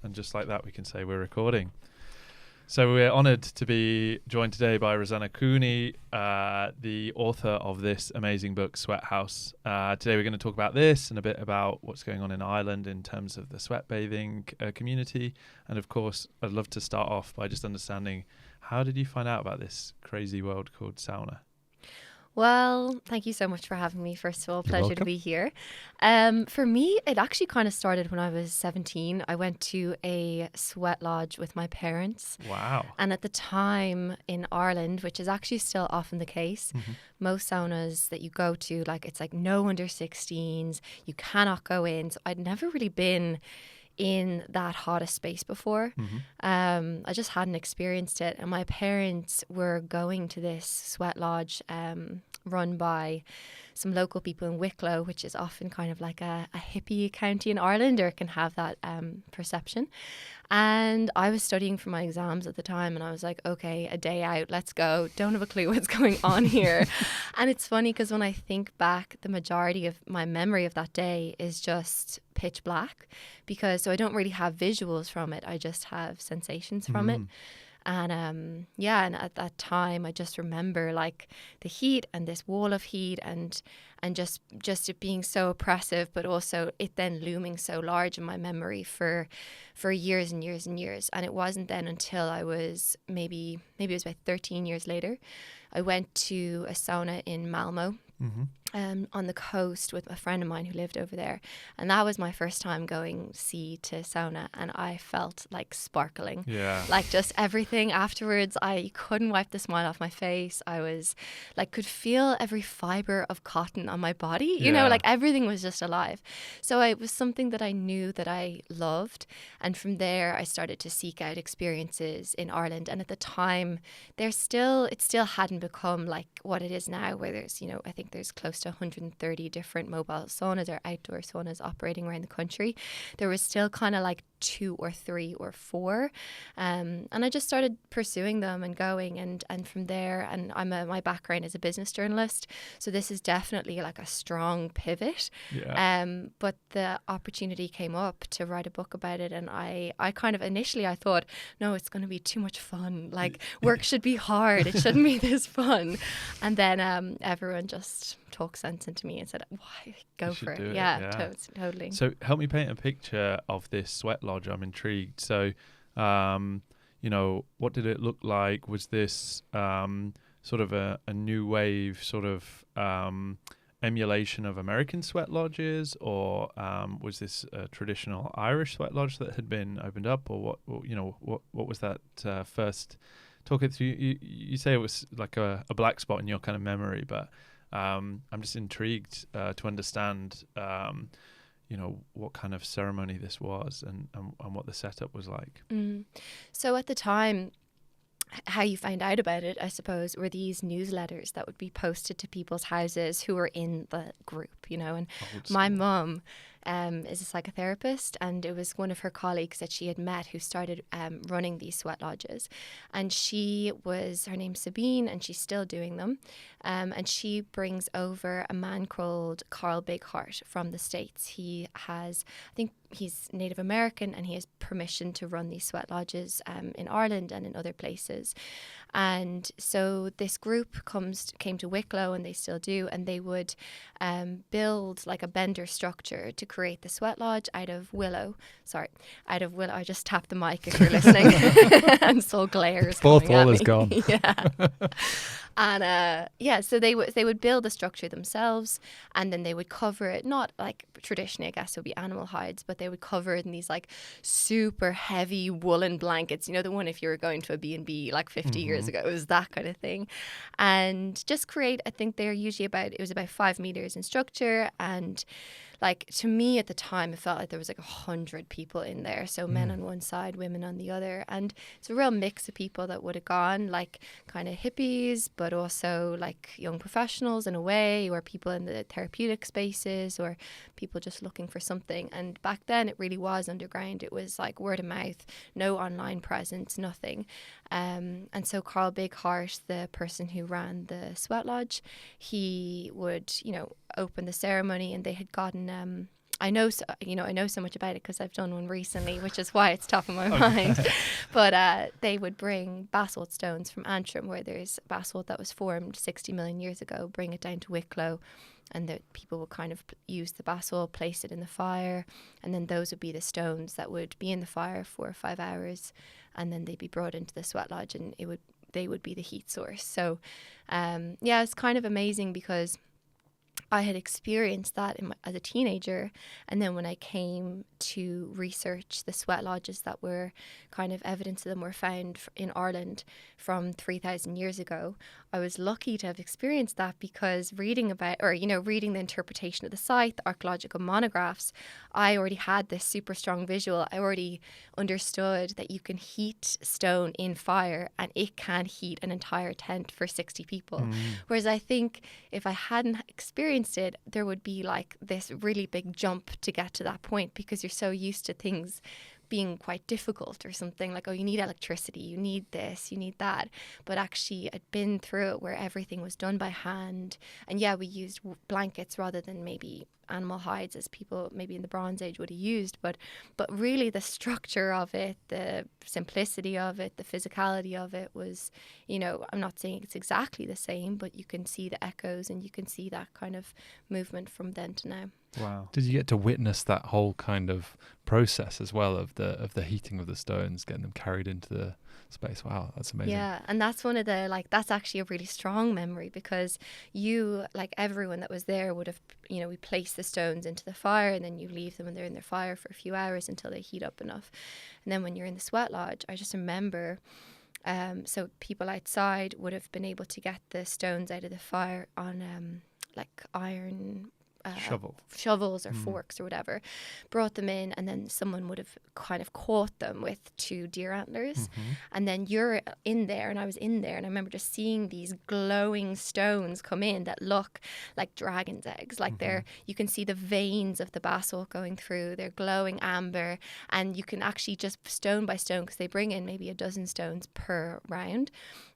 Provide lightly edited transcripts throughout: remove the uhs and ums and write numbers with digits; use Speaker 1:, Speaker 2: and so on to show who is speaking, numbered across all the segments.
Speaker 1: And just like that, we can say we're recording. So we're honoured to be joined today by Rosanna Cooney, the author of this amazing book, Sweathouse. Today we're going to talk about this and a bit about what's going on in Ireland in terms of the sweat bathing community. And of course, I'd love to start off by just understanding, how did you find out about this crazy world called sauna?
Speaker 2: Well, thank you so much for having me. First of all,
Speaker 1: You're
Speaker 2: pleasure
Speaker 1: welcome.
Speaker 2: to be here. For me, it actually kind of started when I was 17. I went to a sweat lodge with my parents.
Speaker 1: Wow.
Speaker 2: And at the time in Ireland, which is actually still often the case, most saunas that you go to, it's like no under 16s, you cannot go in. So I'd never really been in that hottest space before. I just hadn't experienced it. And my parents were going to this sweat lodge run by some local people in Wicklow, which is often kind of like a hippie county in Ireland, or it can have that perception. And I was studying for my exams at the time, and I was like, okay, a day out, let's go. Don't have a clue what's going on here. And it's funny because when I think back, the majority of my memory of that day is just pitch black, because so I don't really have visuals from it. I just have sensations from it. And and at that time I just remember the heat and this wall of heat and just it being so oppressive, but also it then looming so large in my memory for years and years and years. And it wasn't then until I was maybe it was about 13 years later, I went to a sauna in Malmo. On the coast with a friend of mine who lived over there, and that was my first time going sea to sauna, and I felt like sparkling. Just everything afterwards, I couldn't wipe the smile off my face. I was could feel every fiber of cotton on my body, you know, everything was just alive. So it was something that I knew that I loved, and from there I started to seek out experiences in Ireland. And at the time it still hadn't become like what it is now, where there's, I think there's close to 130 different mobile saunas or outdoor saunas operating around the country. There was still kind of 2 or 3 or 4, and I just started pursuing them and going, and from there, and my background is a business journalist, so this is definitely a strong pivot. But the opportunity came up to write a book about it, and I kind of initially I thought, no, it's going to be too much fun, work should be hard, it shouldn't be this fun. And then everyone just talked sense into me and said, why, go for it. Totally.
Speaker 1: So help me paint a picture of this sweat lodge. I'm intrigued. So, what did it look like? Was this sort of a new wave sort of emulation of American sweat lodges, or was this a traditional Irish sweat lodge that had been opened up, or what was that first? Talk it through. You say it was like a black spot in your kind of memory, but I'm just intrigued to understand, what kind of ceremony this was and what the setup was like.
Speaker 2: So at the time, how you found out about it, I suppose, were these newsletters that would be posted to people's houses who were in the group, and my mum is a psychotherapist, and it was one of her colleagues that she had met who started running these sweat lodges, and her name's Sabine, and she's still doing them, and she brings over a man called Carl Bighart from the States. I think he's Native American, and he has permission to run these sweat lodges in Ireland and in other places. And so this group came to Wicklow, and they still do, and they would build a bender structure to create the sweat lodge out of willow. I just tapped the mic if you're listening and saw glares.
Speaker 1: Fourth wall is gone.
Speaker 2: And so they would build the structure themselves, and then they would cover it, not traditionally, I guess it would be animal hides, but they would cover it in these super heavy woolen blankets. The one if you were going to a B&B 50 years ago, it was that kind of thing. And just create, I think they're usually about 5 meters in structure, and to me at the time, it felt like there was 100 people in there. So men on one side, women on the other. And it's a real mix of people that would have gone, kind of hippies, but also young professionals in a way, or people in the therapeutic spaces, or people just looking for something. And back then it really was underground. It was word of mouth, no online presence, nothing. And so Carl Bighart, the person who ran the sweat lodge, he would, open the ceremony, and they had gotten I know so much about it because I've done one recently, which is why it's top of my mind. But they would bring basalt stones from Antrim, where there's basalt that was formed 60 million years ago, bring it down to Wicklow, and the people would kind of use the basalt, place it in the fire, and then those would be the stones that would be in the fire for 5 hours, and then they'd be brought into the sweat lodge, and they would be the heat source. So it's kind of amazing because I had experienced that as a teenager, and then when I came to research the sweat lodges that were kind of evidence of them were found in Ireland from 3,000 years ago, I was lucky to have experienced that because reading the interpretation of the site, the archaeological monographs, I already had this super strong visual. I already understood that you can heat stone in fire and it can heat an entire tent for 60 people. Whereas I think if I hadn't experienced it, there would be like this really big jump to get to that point because you're so used to things being quite difficult or something like, oh, you need electricity, you need this, you need that. But actually I'd been through it where everything was done by hand. And yeah, we used blankets rather than maybe animal hides as people maybe in the Bronze Age would have used. But really the structure of it, the simplicity of it, the physicality of it was, I'm not saying it's exactly the same, but you can see the echoes and you can see that kind of movement from then to now.
Speaker 1: Wow.
Speaker 3: Did you get to witness that whole kind of process as well of the heating of the stones, getting them carried into the space? Wow, that's amazing.
Speaker 2: Yeah, and that's one of the that's actually a really strong memory because you, like everyone that was there would have, we place the stones into the fire and then you leave them and they're in their fire for a few hours until they heat up enough. And then when you're in the sweat lodge, I just remember so people outside would have been able to get the stones out of the fire on like iron shovels or forks or whatever, brought them in, and then someone would have kind of caught them with 2 deer antlers, and then you're in there, and I was in there, and I remember just seeing these glowing stones come in that look like dragon's eggs, like you can see the veins of the basalt going through, they're glowing amber, and you can actually just stone by stone, because they bring in maybe a dozen stones per round,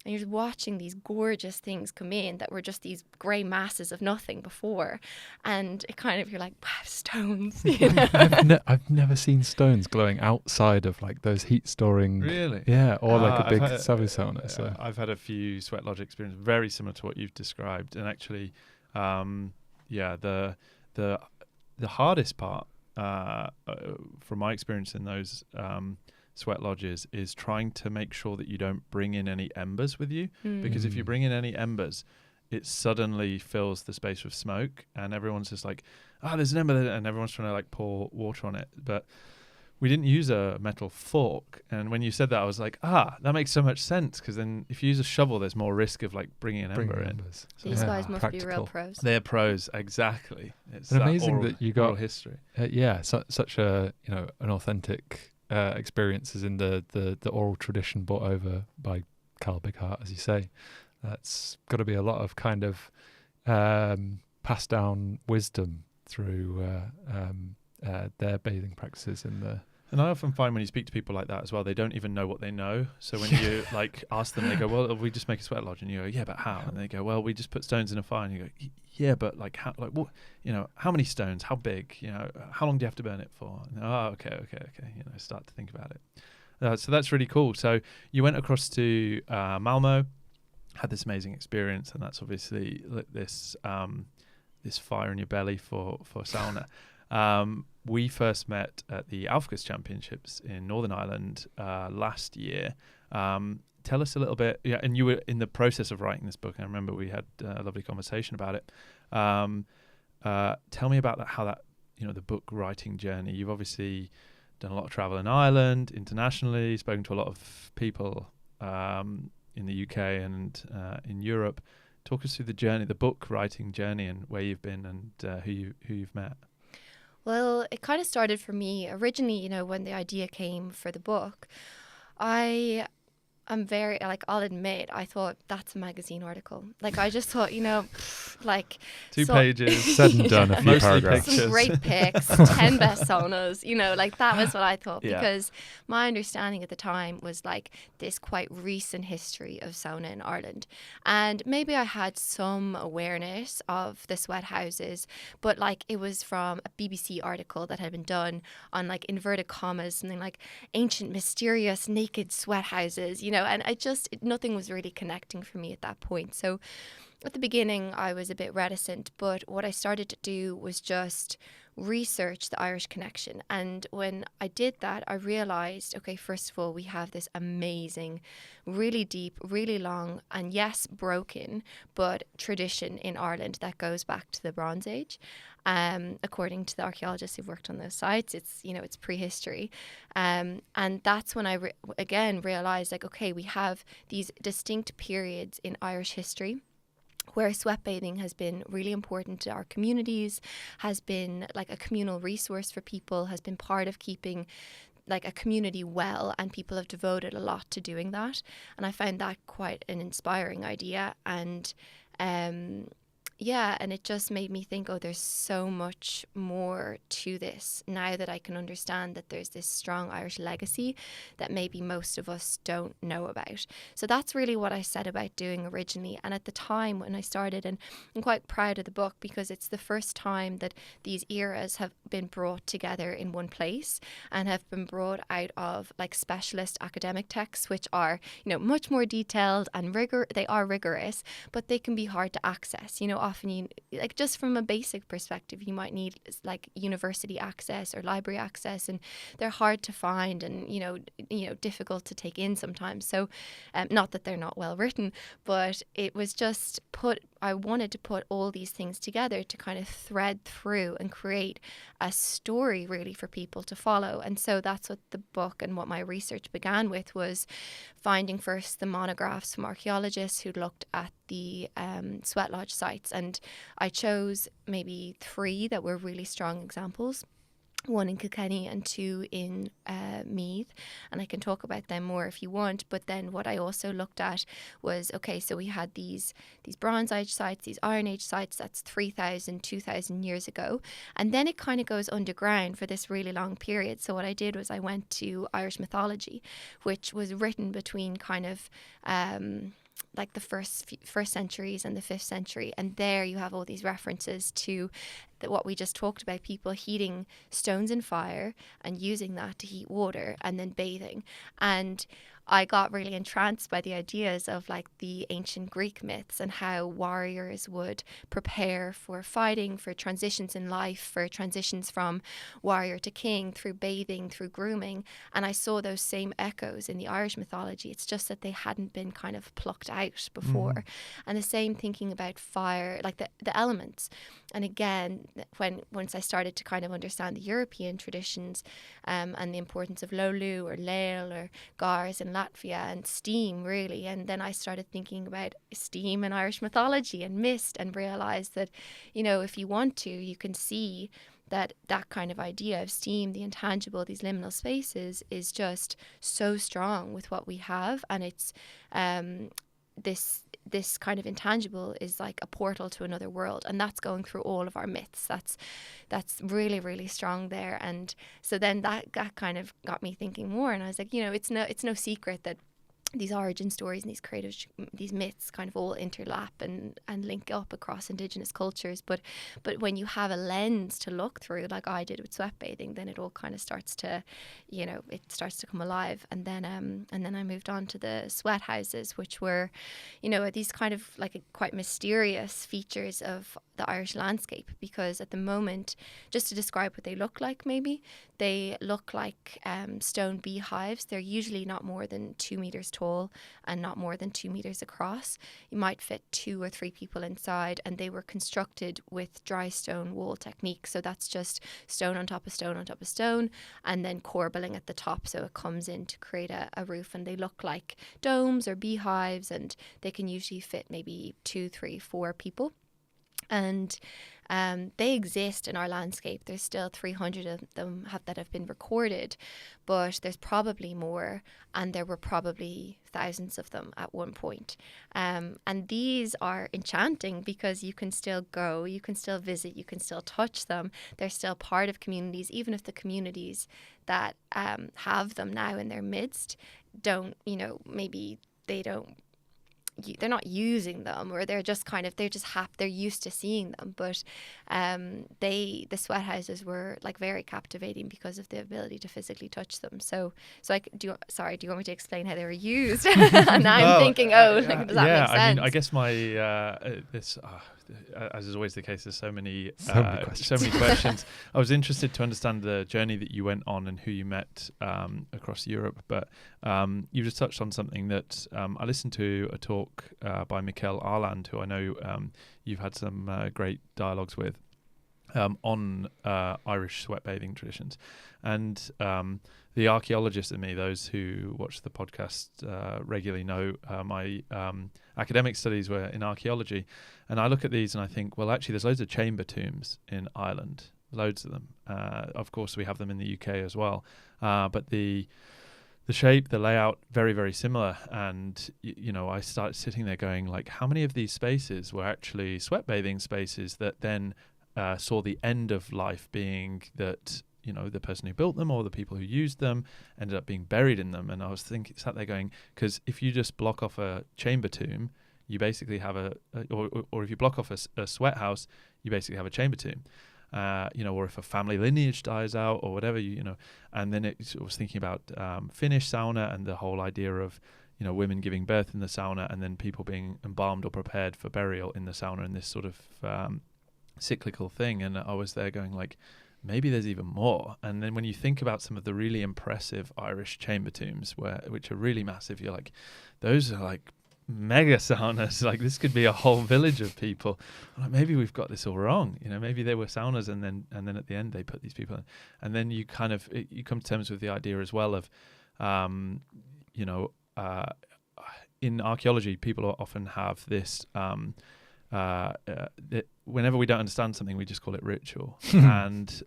Speaker 2: and you're just watching these gorgeous things come in that were just these grey masses of nothing before. And it kind of, you're like, wow, stones.
Speaker 3: I've never seen stones glowing outside of like those heat storing.
Speaker 1: Really?
Speaker 3: Yeah, or like a big sauna. So
Speaker 1: I've had a few sweat lodge experiences very similar to what you've described, and actually, the hardest part from my experience in those sweat lodges is trying to make sure that you don't bring in any embers with you, because if you bring in any embers, it suddenly fills the space with smoke, and everyone's just like, there's an ember there, and everyone's trying to like pour water on it. But we didn't use a metal fork, and when you said that, I was like, that makes so much sense, because then if you use a shovel, there's more risk of like bringing an ember in.
Speaker 2: So these guys must be real pros.
Speaker 1: They're pros, exactly. It's
Speaker 3: amazing that you got
Speaker 1: history.
Speaker 3: Such a an authentic experiences in the oral tradition brought over by Carl Bighart, as you say. That's got to be a lot of kind of passed down wisdom through their bathing practices in the.
Speaker 1: And I often find when you speak to people like that as well, they don't even know what they know. So when you like ask them, they go, "Well, we just make a sweat lodge," and you go, "Yeah, but how?" And they go, "Well, we just put stones in a fire." And you go, "Yeah, but like how? Like what? How many stones? How big? How long do you have to burn it for?" And, okay. Start to think about it. So that's really cool. So you went across to Malmo, had this amazing experience, and that's obviously this fire in your belly for sauna. We first met at the Alfgust Championships in Northern Ireland last year. Tell us a little bit, and you were in the process of writing this book, and I remember we had a lovely conversation about it. Tell me about that, how that, the book writing journey. You've obviously done a lot of travel in Ireland, internationally, spoken to a lot of people in the UK and in Europe. Talk us through the journey, the book writing journey, and where you've been and who you've met.
Speaker 2: Well, it kind of started for me originally, when the idea came for the book. I I'm very, like, I'll admit, I thought that's a magazine article. Like, I just thought, like
Speaker 1: 2 pages.
Speaker 3: Said and done, a few
Speaker 1: Mostly
Speaker 3: paragraphs.
Speaker 1: pictures.
Speaker 2: some great pics, 10 best saunas, like that was what I thought.
Speaker 1: Yeah.
Speaker 2: Because my understanding at the time was like this quite recent history of sauna in Ireland. And maybe I had some awareness of the sweathouses, but like it was from a BBC article that had been done on, like, inverted commas, something like ancient, mysterious, naked sweathouses, and nothing was really connecting for me at that point. So at the beginning, I was a bit reticent, but what I started to do was just research the Irish connection. And when I did that, I realized, okay, first of all, we have this amazing, really deep, really long, and yes, broken, but tradition in Ireland that goes back to the Bronze Age. According to the archaeologists who've worked on those sites, it's prehistory. And that's when I again realized, like, okay, we have these distinct periods in Irish history where sweat bathing has been really important to our communities, has been like a communal resource for people, has been part of keeping like a community well, and people have devoted a lot to doing that. And I found that quite an inspiring idea. And and it just made me think, oh, there's so much more to this now that I can understand that there's this strong Irish legacy that maybe most of us don't know about. So that's really what I set about doing originally. And at the time when I started, and I'm quite proud of the book because it's the first time that these eras have been brought together in one place and have been brought out of like specialist academic texts, which are, much more detailed and they are rigorous, but they can be hard to access. Often like just from a basic perspective, you might need like university access or library access, and they're hard to find and difficult to take in sometimes. So not that they're not well written, but it was just I wanted to put all these things together to kind of thread through and create a story really for people to follow. And so that's what the book and what my research began with, was finding first the monographs from archaeologists who looked at the sweat lodge sites. And I chose maybe 3 that were really strong examples. 1 in Kilkenny and 2 in Meath, and I can talk about them more if you want. But then what I also looked at was, okay, so we had these Bronze Age sites, these Iron Age sites, that's 3,000, 2,000 years ago, and then it kind of goes underground for this really long period. So what I did was I went to Irish mythology, which was written between kind of like the first centuries and the 5th century, and there you have all these references to what we just talked about, people heating stones in fire and using that to heat water and then bathing. And I got really entranced by the ideas of like the ancient Greek myths and how warriors would prepare for fighting, for transitions in life, for transitions from warrior to king, through bathing, through grooming. And I saw those same echoes in the Irish mythology. It's just that they hadn't been kind of plucked out before. And the same thinking about fire, like the elements. And again, once I started to kind of understand the European traditions and the importance of Lolu or Leil or Gars in Latvia and steam, really. And then I started thinking about steam in Irish mythology and mist, and realized that, if you want to, you can see that kind of idea of steam, the intangible, these liminal spaces, is just so strong with what we have. And it's this kind of intangible is like a portal to another world, and that's going through all of our myths. That's really, really strong there. And so then that kind of got me thinking more, and I was like, it's no secret that these origin stories and these myths kind of all interlap and link up across Indigenous cultures. But when you have a lens to look through, like I did with sweat bathing, then it all kind of starts to, it starts to come alive. And then I moved on to the sweat houses, which were, these kind of like quite mysterious features of the Irish landscape, because at the moment, just to describe what they look like, maybe they look like stone beehives. They're usually not more than 2 meters tall and not more than 2 meters across. You might fit 2 or 3 people inside, and they were constructed with dry stone wall technique. So that's just stone on top of stone on top of stone, and then corbelling at the top, so it comes in to create a roof. And they look like domes or beehives, and they can usually fit maybe 2, 3, 4 people. And they exist in our landscape. There's still 300 of them that have been recorded, but there's probably more, and there were probably thousands of them at one point. And these are enchanting because you can still go, you can still visit, you can still touch them. They're still part of communities, even if the communities that have them now in their midst don't, maybe they're not using them, or they're just they're used to seeing them. But the sweat houses were like very captivating because of the ability to physically touch them. So do you want me to explain how they were used? And now I'm thinking, does that make sense?
Speaker 1: I mean, I guess my as is always the case, there's so many questions. I was interested to understand the journey that you went on and who you met across Europe, but you just touched on something that I listened to a talk by Mikkel Arland, who I know you've had some great dialogues with, on Irish sweat bathing traditions. And the archaeologist in me, those who watch the podcast regularly know my academic studies were in archaeology. And I look at these and I think, well, actually, there's loads of chamber tombs in Ireland, loads of them. Of course, we have them in the UK as well. But the shape, the layout, very, very similar. And, I started sitting there going, like, how many of these spaces were actually sweat bathing spaces that then saw the end of life being that, the person who built them or the people who used them ended up being buried in them. And I was sat there going, because if you just block off a chamber tomb, you basically have or if you block off a sweat house, you basically have a chamber tomb. Or if a family lineage dies out or whatever, and then I was thinking about Finnish sauna and the whole idea of, women giving birth in the sauna and then people being embalmed or prepared for burial in the sauna, and this sort of cyclical thing. And I was there going like, maybe there's even more. And then when you think about some of the really impressive Irish chamber tombs, which are really massive, you're like, those are like mega saunas. Like this could be a whole village of people. Like, maybe we've got this all wrong. Maybe they were saunas, and then at the end they put these people in. And then you you come to terms with the idea as well of, in archaeology, people often have this. Whenever we don't understand something, we just call it ritual, and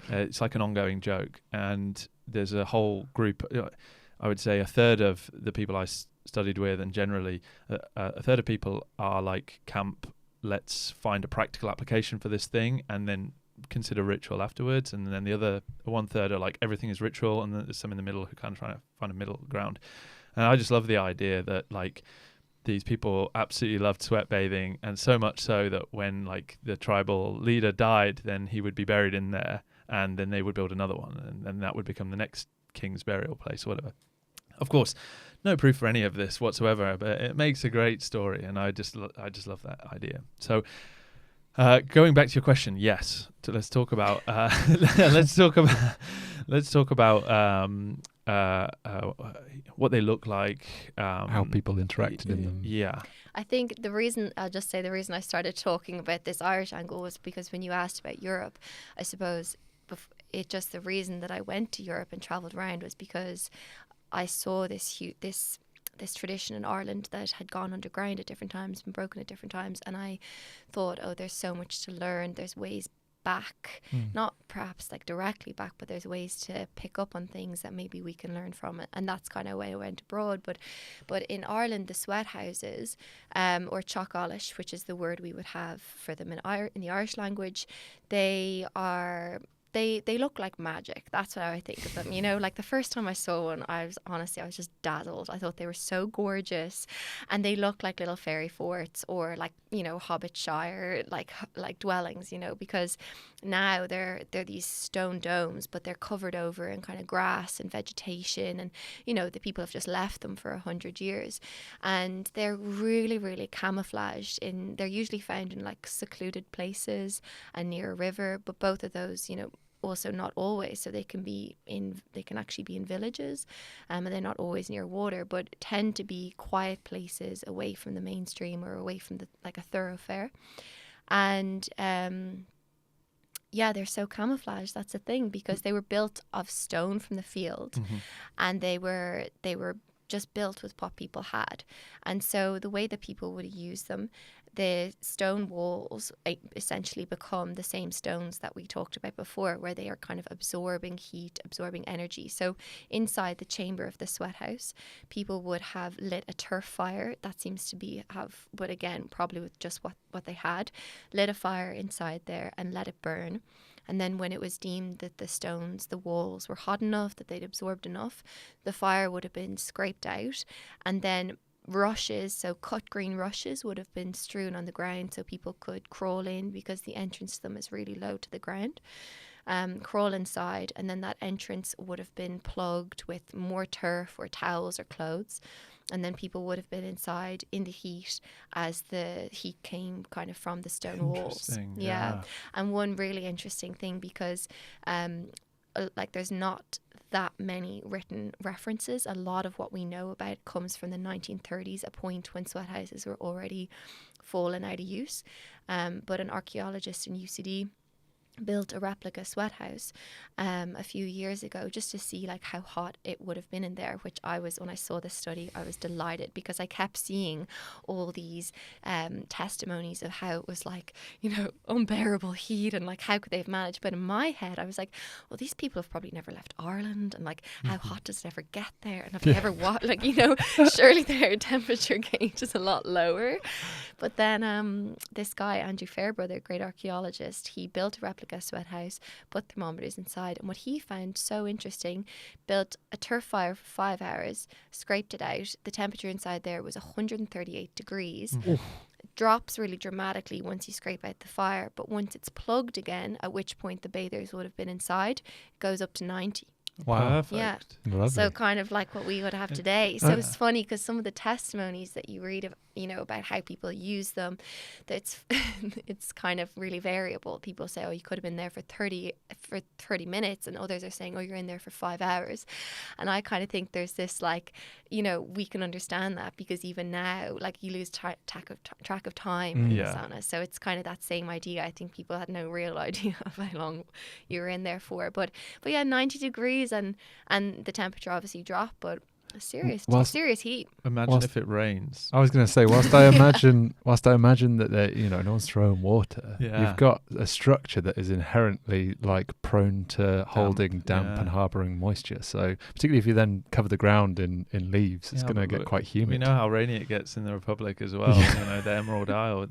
Speaker 1: it's like an ongoing joke. And there's a whole group. I would say a third of the people I studied with, and generally a third of people are like camp. Let's find a practical application for this thing, and then consider ritual afterwards. And then the other 1/3 are like everything is ritual, and then there's some in the middle who kind of try to find a middle ground. And I just love the idea that like these people absolutely loved sweat bathing, and so much so that when like the tribal leader died, then he would be buried in there, and then they would build another one, and then that would become the next king's burial place or whatever. Of course, no proof for any of this whatsoever, but it makes a great story, and I just love that idea. So going back to your question, yes. So let's talk about what they look like,
Speaker 3: how people interacted in them.
Speaker 1: Yeah.
Speaker 2: I think the reason I started talking about this Irish angle was because when you asked about Europe, I suppose the reason that I went to Europe and travelled around was because I saw this tradition in Ireland that had gone underground at different times, been broken at different times, and I thought, there's so much to learn. There's ways back, not perhaps like directly back, but there's ways to pick up on things that maybe we can learn from it. And that's kind of why I went abroad. But in Ireland, the sweat houses, or chocolish, which is the word we would have for them in the Irish language, they look like magic. That's what I think of them. Like the first time I saw one, I was just dazzled. I thought they were so gorgeous, and they look like little fairy forts or like, Hobbitshire, like dwellings, because now they're these stone domes, but they're covered over in kind of grass and vegetation, and, the people have just left them for 100 years, and they're really, really camouflaged they're usually found in like secluded places and near a river, but both of those, also not always, so they can actually be in villages, and they're not always near water, but tend to be quiet places away from the mainstream or away from a thoroughfare. And they're so camouflaged. That's the thing, because they were built of stone from the field, and they were just built with what people had. And so the way that people would use them, the stone walls essentially become the same stones that we talked about before, where they are kind of absorbing heat, absorbing energy. So inside the chamber of the sweat house, people would have lit a turf fire. That seems to be but again, probably with just what they had, lit a fire inside there and let it burn. And then when it was deemed that the walls were hot enough, that they'd absorbed enough, the fire would have been scraped out, and then rushes, so cut green rushes, would have been strewn on the ground so people could crawl in, because the entrance to them is really low to the ground. Crawl inside, and then that entrance would have been plugged with more turf or towels or clothes. And then people would have been inside in the heat as the heat came kind of from the stone walls.
Speaker 1: Yeah.
Speaker 2: And one really interesting thing, because there's not that many written references. A lot of what we know about comes from the 1930s, a point when sweat houses were already fallen out of use. But an archaeologist in UCD built a replica sweat house a few years ago, just to see like how hot it would have been in there, which when I saw this study, I was delighted, because I kept seeing all these testimonies of how it was like, unbearable heat, and like how could they have managed. But in my head I was like, well, these people have probably never left Ireland, and like how hot does it ever get there, and have they ever surely their temperature gauge is a lot lower. But then this guy Andrew Fairbrother, great archaeologist, he built a replica sweat house, put thermometers inside, and what he found so interesting, built a turf fire for 5 hours, scraped it out. The temperature inside there was 138 degrees. Drops really dramatically once you scrape out the fire, but once it's plugged again, at which point the bathers would have been inside, it goes up to 90.
Speaker 3: Wow.
Speaker 1: Perfect.
Speaker 2: Yeah.
Speaker 3: Lovely.
Speaker 2: So kind of like what we would have today. So it's funny, because some of the testimonies that you read of, about how people use them, that's it's kind of really variable. People say, oh, you could have been there for 30 minutes, and others are saying, oh, you're in there for 5 hours. And I kind of think there's this like, we can understand that, because even now, like, you lose track of time in the sauna. So it's kind of that same idea. I think people had no real idea of how long you were in there for. But yeah, 90 degrees and the temperature obviously dropped, but serious heat.
Speaker 1: Imagine if it rains.
Speaker 3: I was going to say, whilst I imagine that no one's throwing water, you've got a structure that is inherently like prone to holding damp and harbouring moisture. So particularly if you then cover the ground in leaves, it's going to get quite humid.
Speaker 1: We know how rainy it gets in the Republic as well. The Emerald Isle.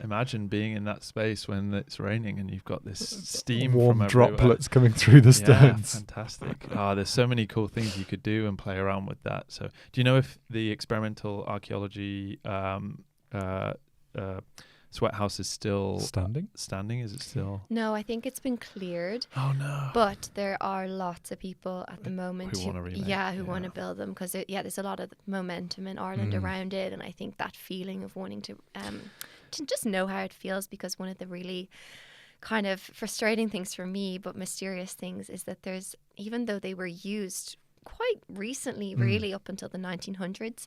Speaker 1: Imagine being in that space when it's raining and you've got this steam
Speaker 3: warm
Speaker 1: from
Speaker 3: droplets coming through the stones.
Speaker 1: Fantastic. There's so many cool things you could do and play around with that. So do you know if the experimental archaeology sweat house is still standing? Is it still?
Speaker 2: No, I think it's been cleared.
Speaker 1: Oh no.
Speaker 2: But there are lots of people at the moment
Speaker 1: who
Speaker 2: want to build them, because there's a lot of momentum in Ireland around it, and I think that feeling of wanting to just know how it feels, because one of the really kind of frustrating things for me, but mysterious things, is that even though they were used quite recently, really up until the 1900s,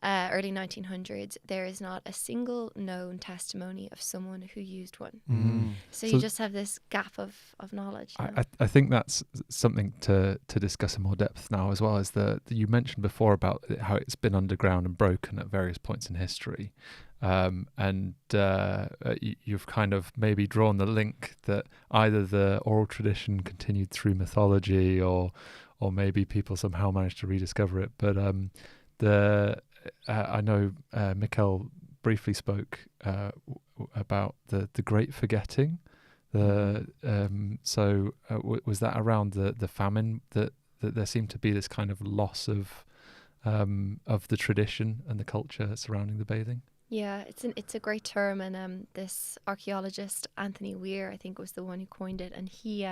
Speaker 2: early 1900s, there is not a single known testimony of someone who used one. So you just have this gap of knowledge.
Speaker 3: I think that's something to discuss in more depth now as well, is that you mentioned before about how it's been underground and broken at various points in history. And you've kind of maybe drawn the link that either the oral tradition continued through mythology, or maybe people somehow managed to rediscover it. But I know Mikkel briefly spoke about the Great Forgetting. Was that around the famine that there seemed to be this kind of loss of the tradition and the culture surrounding the bathing?
Speaker 2: Yeah, it's a great term, and this archaeologist Anthony Weir, I think, was the one who coined it, and he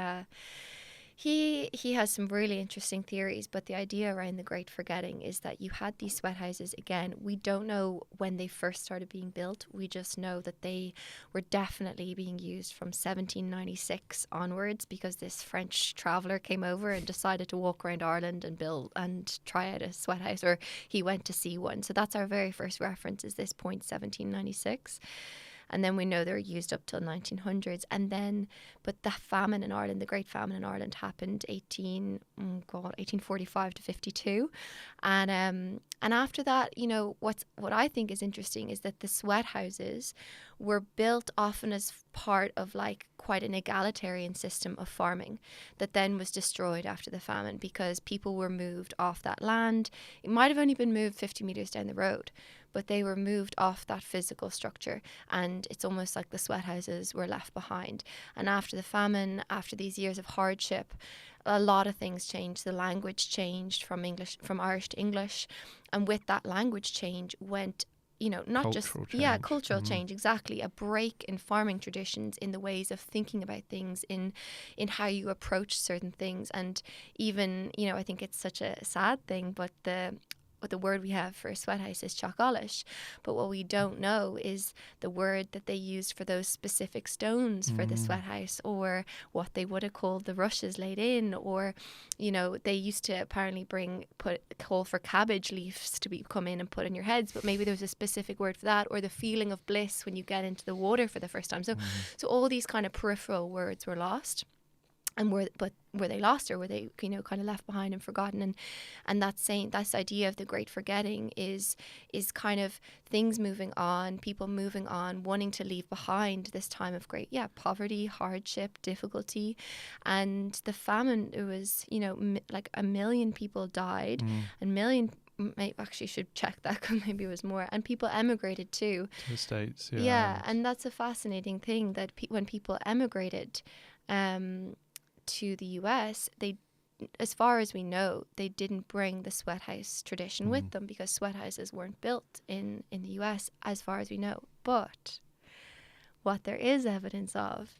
Speaker 2: has some really interesting theories, but the idea around the Great Forgetting is that you had these sweat houses. Again, we don't know when they first started being built. We just know that they were definitely being used from 1796 onwards, because this French traveller came over and decided to walk around Ireland and build and try out a sweat house, or he went to see one. So that's our very first reference, is this point, 1796. And then we know they were used up till 1900s. And then, but the famine in Ireland, the Great Famine in Ireland, happened 1845 to 52. And after that, you know, what I think is interesting is that the sweathouses were built often as part of like quite an egalitarian system of farming that then was destroyed after the famine because people were moved off that land. It might have only been moved 50 meters down the road, but they were moved off that physical structure, and it's almost like the sweathouses were left behind. And after the famine, after these years of hardship, a lot of things changed. The language changed from Irish to English, and with that language change went, you know, not
Speaker 1: Cultural
Speaker 2: just
Speaker 1: change.
Speaker 2: cultural change, exactly, a break in farming traditions, in the ways of thinking about things, in how you approach certain things. And even, you know, I think it's such a sad thing, but the word we have for a sweathouse is chocolish, but what we don't know is the word that they used for those specific stones for the sweathouse, or what they would have called the rushes laid in, or, you know, they used to apparently call for cabbage leaves to come in and put on your heads, but maybe there was a specific word for that, or the feeling of bliss when you get into the water for the first time. So all these kind of peripheral words were lost. And were they lost, or were they, you know, kind of left behind and forgotten? And that's this idea of the great forgetting is kind of things moving on, people moving on, wanting to leave behind this time of great poverty, hardship, difficulty. And the famine, it was, you know, like 1 million people died, a million. I actually should check that, because maybe it was more, and people emigrated too
Speaker 1: to the States.
Speaker 2: And that's a fascinating thing, that when people emigrated to the US, they, as far as we know, they didn't bring the sweathouse tradition with them, because sweathouses weren't built in the US as far as we know. But what there is evidence of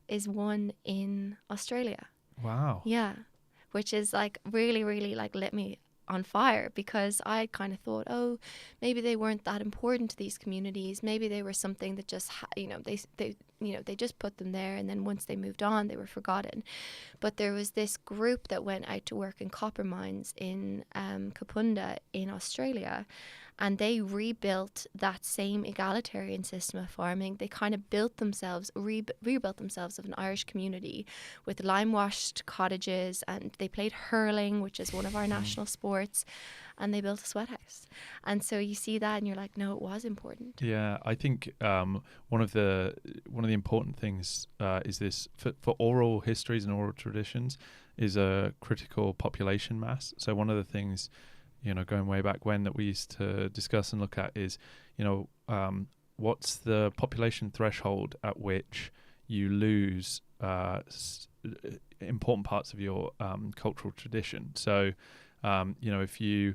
Speaker 2: is one in Australia.
Speaker 1: Wow.
Speaker 2: Yeah, which is like really, really like lit me on fire, because I kind of thought, oh, maybe they weren't that important to these communities. Maybe they were something that just, they just put them there, and then once they moved on, they were forgotten. But there was this group that went out to work in copper mines in Kapunda in Australia, and they rebuilt that same egalitarian system of farming. They kind of rebuilt themselves of an Irish community with lime-washed cottages, and they played hurling, which is one of our national sports, and they built a sweathouse. And so you see that and you're like, no, it was important.
Speaker 1: Yeah, I think one of the important things is this, for oral histories and oral traditions, is a critical population mass. So one of the things, you know, going way back when, that we used to discuss and look at is, you know, what's the population threshold at which you lose important parts of your cultural tradition. So, you know, if you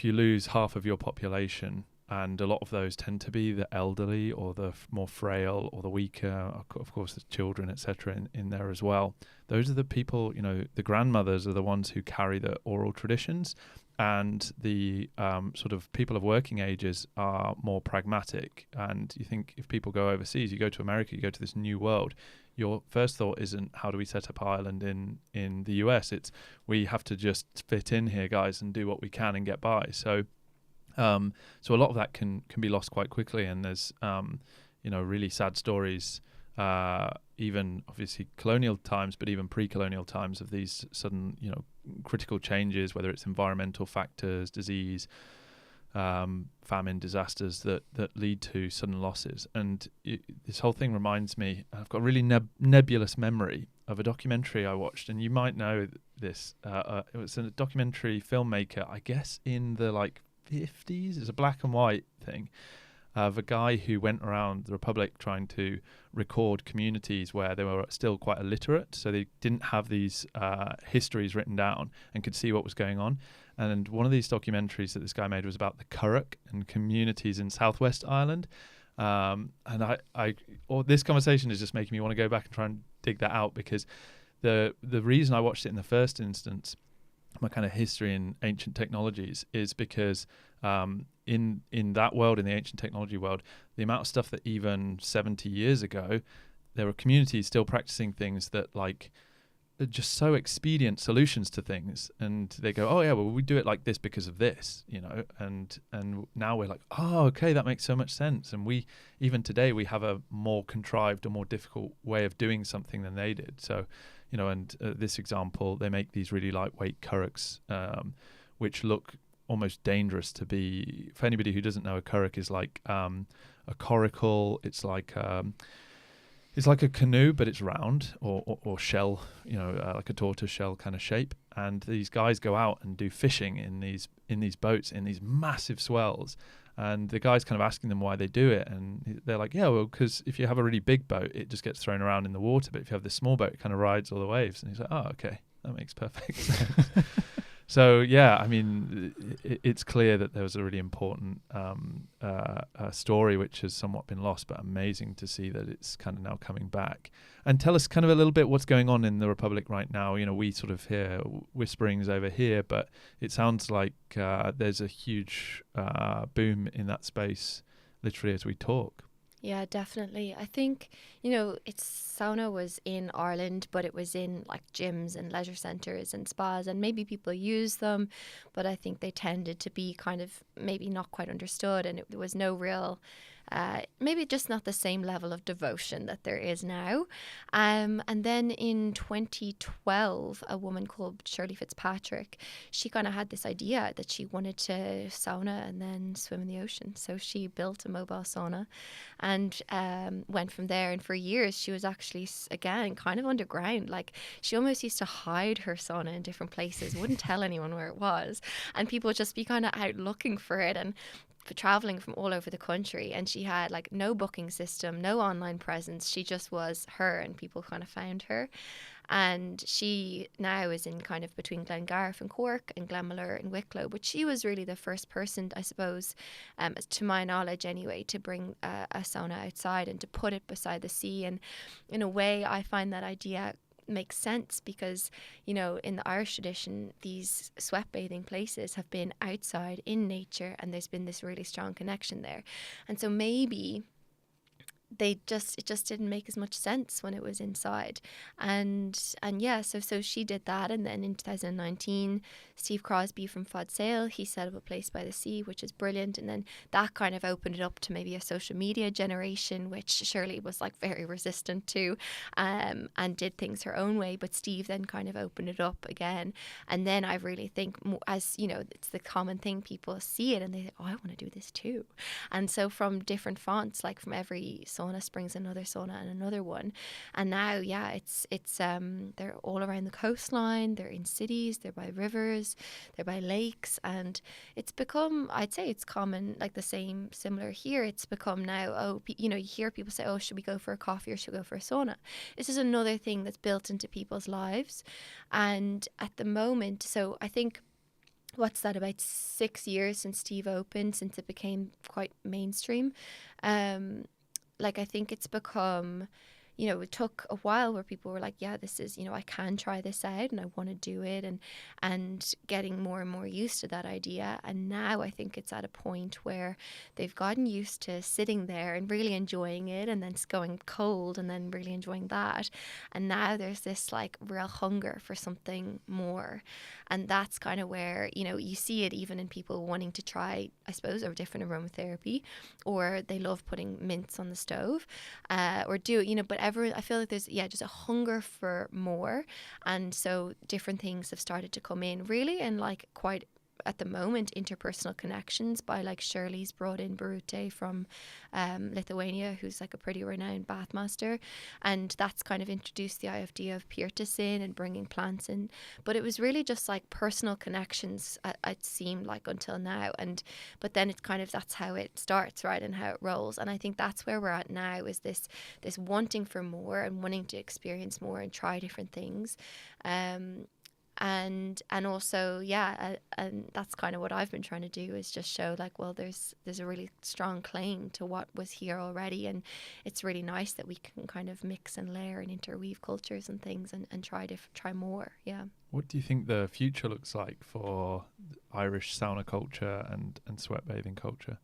Speaker 1: lose half of your population, and a lot of those tend to be the elderly or the more frail or the weaker, of course there's children, etc. in there as well. Those are the people, you know, the grandmothers are the ones who carry the oral traditions, and the sort of people of working ages are more pragmatic. And you think, if people go overseas, you go to America, you go to this new world, your first thought isn't, how do we set up Ireland in the US? It's, we have to just fit in here, guys, and do what we can and get by. So a lot of that can be lost quite quickly, and there's you know, really sad stories, even obviously colonial times, but even pre-colonial times, of these sudden, you know, critical changes, whether it's environmental factors, disease, famine, disasters that lead to sudden losses. And this whole thing reminds me, I've got a really nebulous memory of a documentary I watched, and you might know this. It was a documentary filmmaker, I guess in the 50s. It's a black and white thing, of a guy who went around the Republic trying to record communities where they were still quite illiterate, so they didn't have these histories written down and could see what was going on. And one of these documentaries that this guy made was about the Curragh and communities in Southwest Ireland. And this conversation is just making me want to go back and try and dig that out, because the reason I watched it in the first instance, my kind of history in ancient technologies, is because in that world, in the ancient technology world, the amount of stuff that even 70 years ago, there were communities still practicing things that just so expedient solutions to things, and they go, oh yeah, well we do it like this because of this, and now we're like, oh okay, that makes so much sense, and we even today we have a more contrived or more difficult way of doing something than they did. So and this example, they make these really lightweight currachs, which look almost dangerous to be. For anybody who doesn't know, a currach is like a coracle. It's like a canoe, but it's round or shell, like a tortoise shell kind of shape. And these guys go out and do fishing in these boats in these massive swells. And the guy's kind of asking them why they do it, and they're like, yeah, well, because if you have a really big boat, it just gets thrown around in the water. But if you have this small boat, it kind of rides all the waves. And he's like, oh, okay, that makes perfect sense. So yeah, I mean, it's clear that there was a really important story which has somewhat been lost, but amazing to see that it's kind of now coming back. And tell us kind of a little bit what's going on in the Republic right now. We sort of hear whisperings over here, but it sounds like there's a huge boom in that space, literally as we talk.
Speaker 2: Yeah, definitely. I think, sauna was in Ireland, but it was in like gyms and leisure centres and spas, and maybe people use them, but I think they tended to be kind of maybe not quite understood, and there was no real, maybe just not the same level of devotion that there is now. And then in 2012, a woman called Shirley Fitzpatrick, she kind of had this idea that she wanted to sauna and then swim in the ocean. So she built a mobile sauna and went from there. And for years, she was actually, again, kind of underground. Like, she almost used to hide her sauna in different places, wouldn't tell anyone where it was. And people would just be kind of out looking for it. And for traveling from all over the country, and she had like no booking system, no online presence. She just was her, and people kind of found her. And she now is in kind of between Glengarriff and Cork and Glenmalure and Wicklow. But she was really the first person, I suppose, to my knowledge anyway, to bring a sauna outside and to put it beside the sea. And in a way, I find that idea makes sense because, in the Irish tradition, these sweat bathing places have been outside in nature, and there's been this really strong connection there. And so maybe it just didn't make as much sense when it was inside. And yeah, so she did that. And then in 2019, Steve Crosby from Fod Sale, he set up a place by the sea, which is brilliant. And then that kind of opened it up to maybe a social media generation, which Shirley was like very resistant to, and did things her own way. But Steve then kind of opened it up again. And then I really think, as it's the common thing, people see it and they think, oh, I want to do this too. And so from different fonts, like from every sauna springs another sauna and another one. And now, yeah, it's they're all around the coastline, they're in cities, they're by rivers, they're by lakes, and it's become, I'd say it's common, like similar here. It's become now, you hear people say, oh, should we go for a coffee or should we go for a sauna? This is another thing that's built into people's lives. And at the moment, so I think, what's that, about 6 years since Steve opened, since it became quite mainstream. I think it's become, it took a while where people were like, yeah, this is, I can try this out and I want to do it, and getting more and more used to that idea. And now I think it's at a point where they've gotten used to sitting there and really enjoying it, and then going cold and then really enjoying that. And now there's this like real hunger for something more. And that's kind of where, you see it even in people wanting to try, I suppose, a different aromatherapy, or they love putting mints on the stove, or but I feel like there's, just a hunger for more. And so different things have started to come in really, and like quite at the moment, interpersonal connections by like Shirley's brought in Birute from Lithuania, who's like a pretty renowned bath master, and that's kind of introduced the idea of Pirtisin and bringing plants in. But it was really just like personal connections, it seemed like, until now. But then it's kind of, that's how it starts, right, and how it rolls. And I think that's where we're at now, is this wanting for more and wanting to experience more and try different things. And also, and that's kind of what I've been trying to do, is just show like, well, there's a really strong claim to what was here already, and it's really nice that we can kind of mix and layer and interweave cultures and things, and try more. Yeah.
Speaker 1: What do you think the future looks like for Irish sauna culture and sweat bathing culture?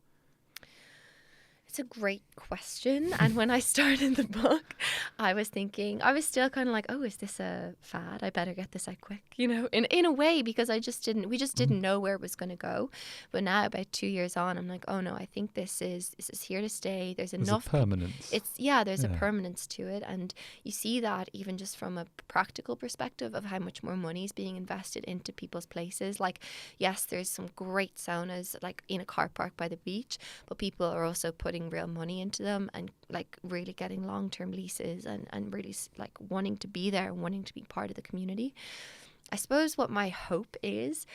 Speaker 2: It's a great question. And when I started the book, I was thinking, I was still kind of like, oh, is this a fad? I better get this out quick, in a way, because we just didn't know where it was going to go. But now, about 2 years on, I'm like, oh no, I think this is here to stay. There's enough
Speaker 3: permanence.
Speaker 2: There's a permanence to it. And you see that even just from a practical perspective of how much more money is being invested into people's places. Like, yes, there's some great saunas like in a car park by the beach, but people are also putting real money into them and like really getting long-term leases and really like wanting to be there and wanting to be part of the community. I suppose what my hope is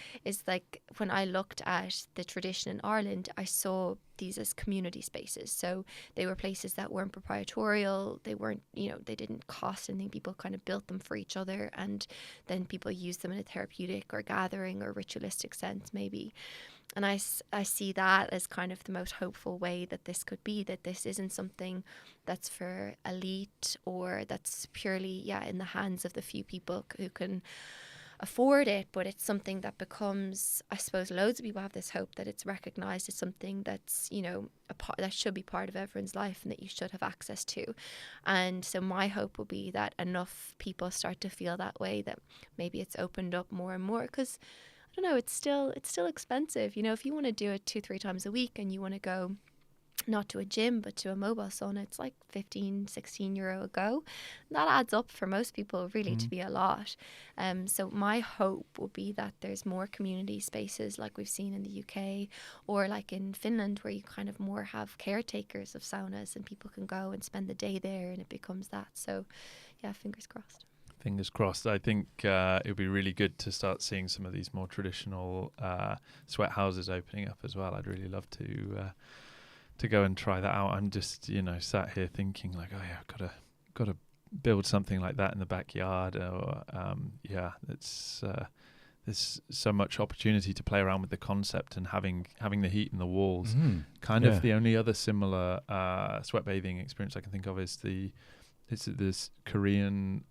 Speaker 2: like when I looked at the tradition in Ireland, I saw these as community spaces. So they were places that weren't proprietorial. They weren't, they didn't cost anything. People kind of built them for each other, and then people used them in a therapeutic or gathering or ritualistic sense maybe. And I see that as kind of the most hopeful way that this could be, that this isn't something that's for elite or that's purely, in the hands of the few people who can afford it, but it's something that becomes, I suppose loads of people have this hope that it's recognized as something that's, that should be part of everyone's life and that you should have access to. And so my hope will be that enough people start to feel that way, that maybe it's opened up more and more, because I don't know, it's still expensive. If you want to do it 2-3 times a week and you want to go not to a gym but to a mobile sauna, it's like 15-16 euro a go. That adds up for most people really to be a lot. So my hope will be that there's more community spaces like we've seen in the UK, or like in Finland, where you kind of more have caretakers of saunas and people can go and spend the day there and it becomes that. So yeah, fingers crossed.
Speaker 1: Fingers crossed. I think it would be really good to start seeing some of these more traditional sweat houses opening up as well. I'd really love to go and try that out. I'm just, sat here thinking like, oh yeah, I've got to build something like that in the backyard. Or it's there's so much opportunity to play around with the concept and having the heat in the walls. Kind of the only other similar sweat bathing experience I can think of is this Korean.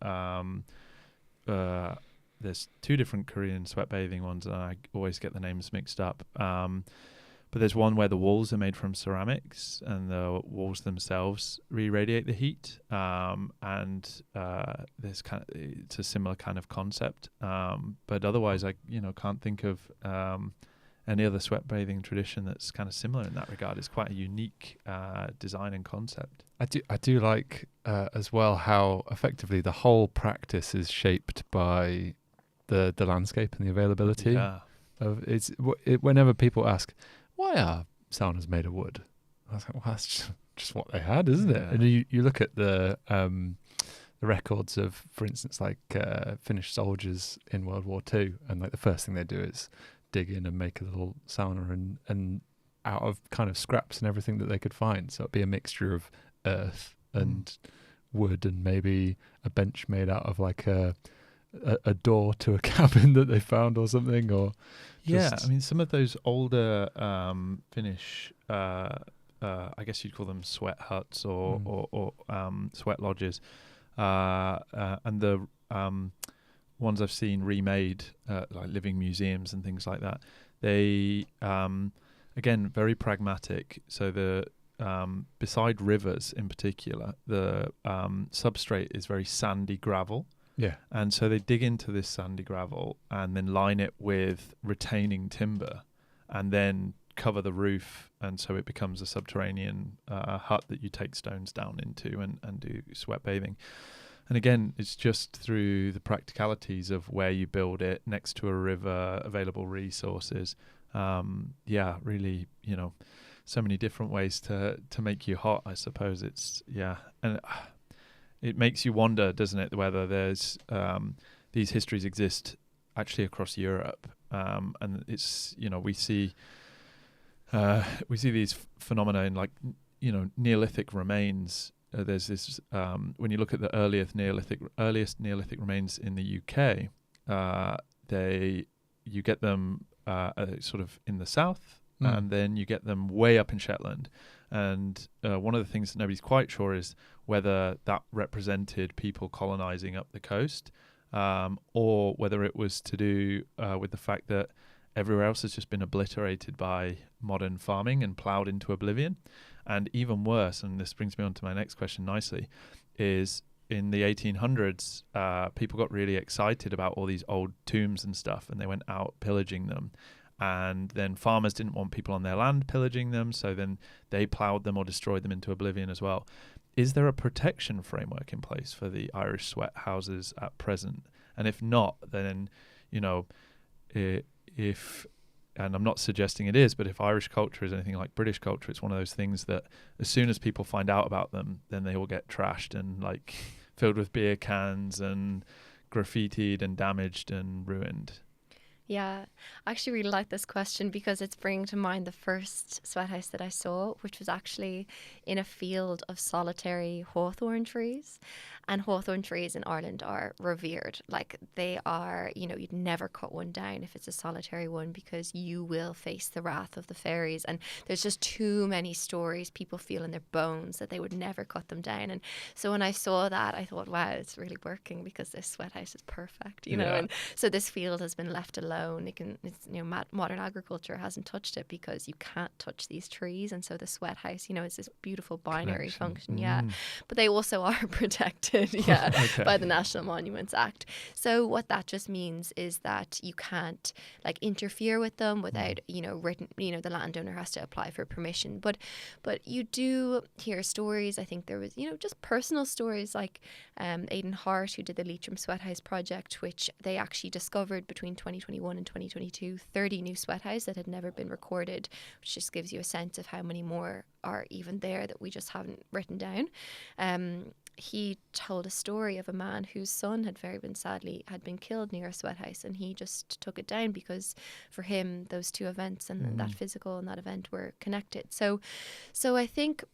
Speaker 1: There's 2 different Korean sweat bathing ones, and I always get the names mixed up. But there's one where the walls are made from ceramics, and the walls themselves re-radiate the heat. And there's it's a similar kind of concept. But otherwise, I can't think of any other sweat bathing tradition that's kind of similar in that regard. It's quite a unique design and concept.
Speaker 3: I do like as well how effectively the whole practice is shaped by the landscape and the availability.
Speaker 1: Yeah.
Speaker 3: Whenever people ask, why are saunas made of wood? I was like, well, that's just what they had, isn't it? And you look at the records of, for instance, like Finnish soldiers in World War II, and like the first thing they do is dig in and make a little sauna and out of kind of scraps and everything that they could find. So it'd be a mixture of earth and wood and maybe a bench made out of like a door to a cabin that they found or something. Or
Speaker 1: I mean, some of those older Finnish, I guess you'd call them sweat huts or sweat lodges, and the ones I've seen remade, like living museums and things like that. They, again, very pragmatic. So the beside rivers in particular, the substrate is very sandy gravel.
Speaker 3: Yeah.
Speaker 1: And so they dig into this sandy gravel and then line it with retaining timber and then cover the roof. And so it becomes a subterranean hut that you take stones down into and do sweat bathing. And again, it's just through the practicalities of where you build it, next to a river, available resources. Really, so many different ways to make you hot, I suppose. And it makes you wonder, doesn't it, whether there's these histories exist actually across Europe. And it's, we see these phenomena in like, Neolithic remains. There's this, when you look at the earliest Neolithic remains in the UK, you get them sort of in the south, and then you get them way up in Shetland. And one of the things that nobody's quite sure is whether that represented people colonizing up the coast, or whether it was to do with the fact that everywhere else has just been obliterated by modern farming and ploughed into oblivion. And even worse, and this brings me on to my next question nicely, is in the 1800s, people got really excited about all these old tombs and stuff, and they went out pillaging them. And then farmers didn't want people on their land pillaging them, so then they ploughed them or destroyed them into oblivion as well. Is there a protection framework in place for the Irish sweat houses at present? And if not, then, you know, if, and I'm not suggesting it is, but if Irish culture is anything like British culture, it's one of those things that as soon as people find out about them, then they all get trashed and like filled with beer cans and graffitied and damaged and ruined.
Speaker 2: Yeah, I actually really like this question because it's bringing to mind the first sweathouse that I saw, which was actually in a field of solitary hawthorn trees. And hawthorn trees in Ireland are revered. Like they are, you know, you'd never cut one down if it's a solitary one because you will face the wrath of the fairies. And there's just too many stories people feel in their bones that they would never cut them down. And so when I saw that, I thought, wow, it's really working because this sweathouse is perfect, you know. And so this field has been left alone. It's, you know, modern agriculture hasn't touched it because you can't touch these trees. And so the sweathouse, you know, is this beautiful binary function. Yeah. But they also are protected. By the National Monuments Act. So what that just means is that you can't like interfere with them without, you know, the landowner has to apply for permission. But you do hear stories. I think there was, you know, just personal stories like Aidan Hart, who did the Leitrim Sweathouse project, which they actually discovered between 2021 and 2022, 30 new sweathouses that had never been recorded, which just gives you a sense of how many more are even there that we just haven't written down. He told a story of a man whose son had sadly been killed near a sweathouse, and he just took it down because for him those two events and that physical and that event were connected. So I think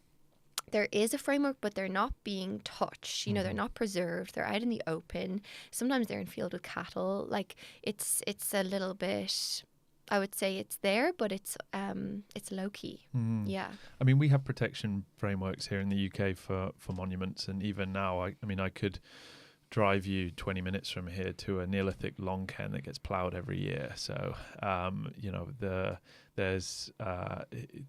Speaker 2: there is a framework, but they're not being touched. You know, they're not preserved. They're out in the open. Sometimes they're in field with cattle. Like it's a little bit. I would say it's there, but it's low key. Yeah.
Speaker 1: I mean, we have protection frameworks here in the UK for monuments, and even now, I mean, I could drive you 20 minutes from here to a Neolithic long cairn that gets ploughed every year. So, you know, there's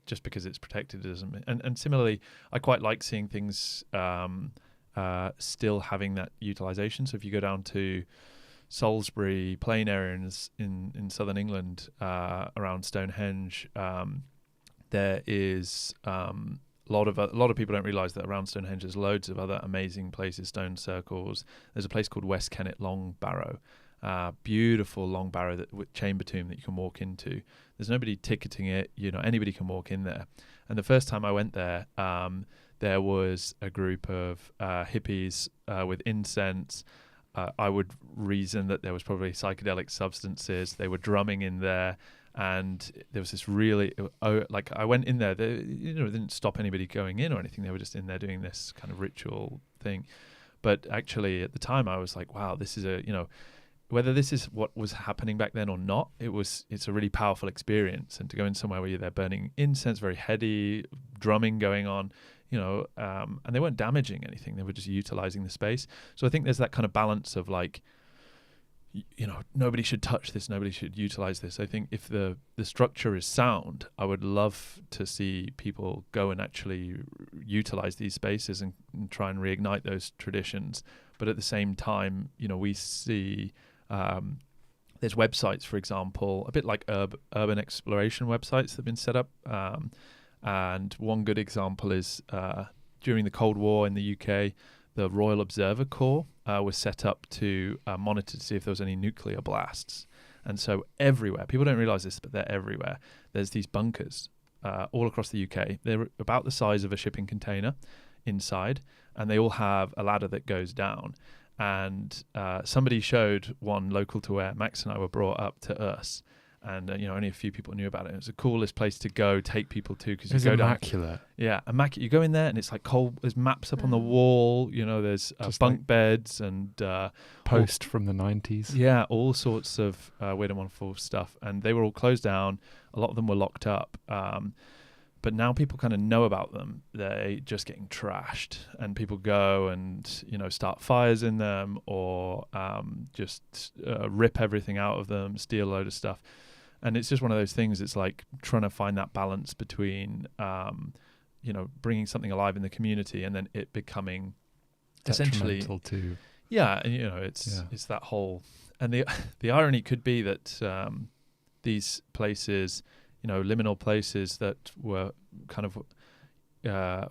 Speaker 1: just because it's protected doesn't. And similarly, I quite like seeing things still having that utilisation. So if you go down to Salisbury plain areas in southern England around Stonehenge, there is a lot of people don't realise that around Stonehenge there's loads of other amazing places, stone circles. There's a place called West Kennet Long Barrow, beautiful long barrow with chamber tomb that you can walk into. There's nobody ticketing it, you know, anybody can walk in there. And the first time I went there, there was a group of hippies with incense. I would reason that there was probably psychedelic substances. They were drumming in there, and there was this really, like I went in there. They, you know, didn't stop anybody going in or anything. They were just in there doing this kind of ritual thing. But actually, at the time, I was like, wow, this is a, you know, whether this is what was happening back then or not, it's a really powerful experience. And to go in somewhere where you're there burning incense, very heady, drumming going on, you know, and they weren't damaging anything. They were just utilizing the space. So I think there's that kind of balance of like, you know, nobody should touch this, nobody should utilize this. I think if the structure is sound, I would love to see people go and actually utilize these spaces and try and reignite those traditions. But at the same time, you know, we see there's websites, for example, a bit like urban exploration websites that have been set up. And one good example is during the Cold War in the UK, the Royal Observer Corps was set up to monitor to see if there was any nuclear blasts. And so everywhere, people don't realise this, but they're everywhere. There's these bunkers all across the UK. They're about the size of a shipping container inside, and they all have a ladder that goes down. And somebody showed one local to where Max and I were brought up to us. And, you know, only a few people knew about it. It was the coolest place to go, take people to, because you go
Speaker 3: immaculate.
Speaker 1: Yeah, immaculate. You go in there and it's like cold. There's maps up on the wall. You know, there's bunk like beds and
Speaker 3: post from the 90s.
Speaker 1: Yeah, all sorts of weird and wonderful stuff. And they were all closed down. A lot of them were locked up. But now people kind of know about them. They're just getting trashed, and people go and, you know, start fires in them, or just rip everything out of them, steal a load of stuff. And it's just one of those things. It's like trying to find that balance between bringing something alive in the community and then it becoming essentially
Speaker 3: detrimental to.
Speaker 1: Yeah, and it's that whole, and the irony could be that these places, liminal places that were kind of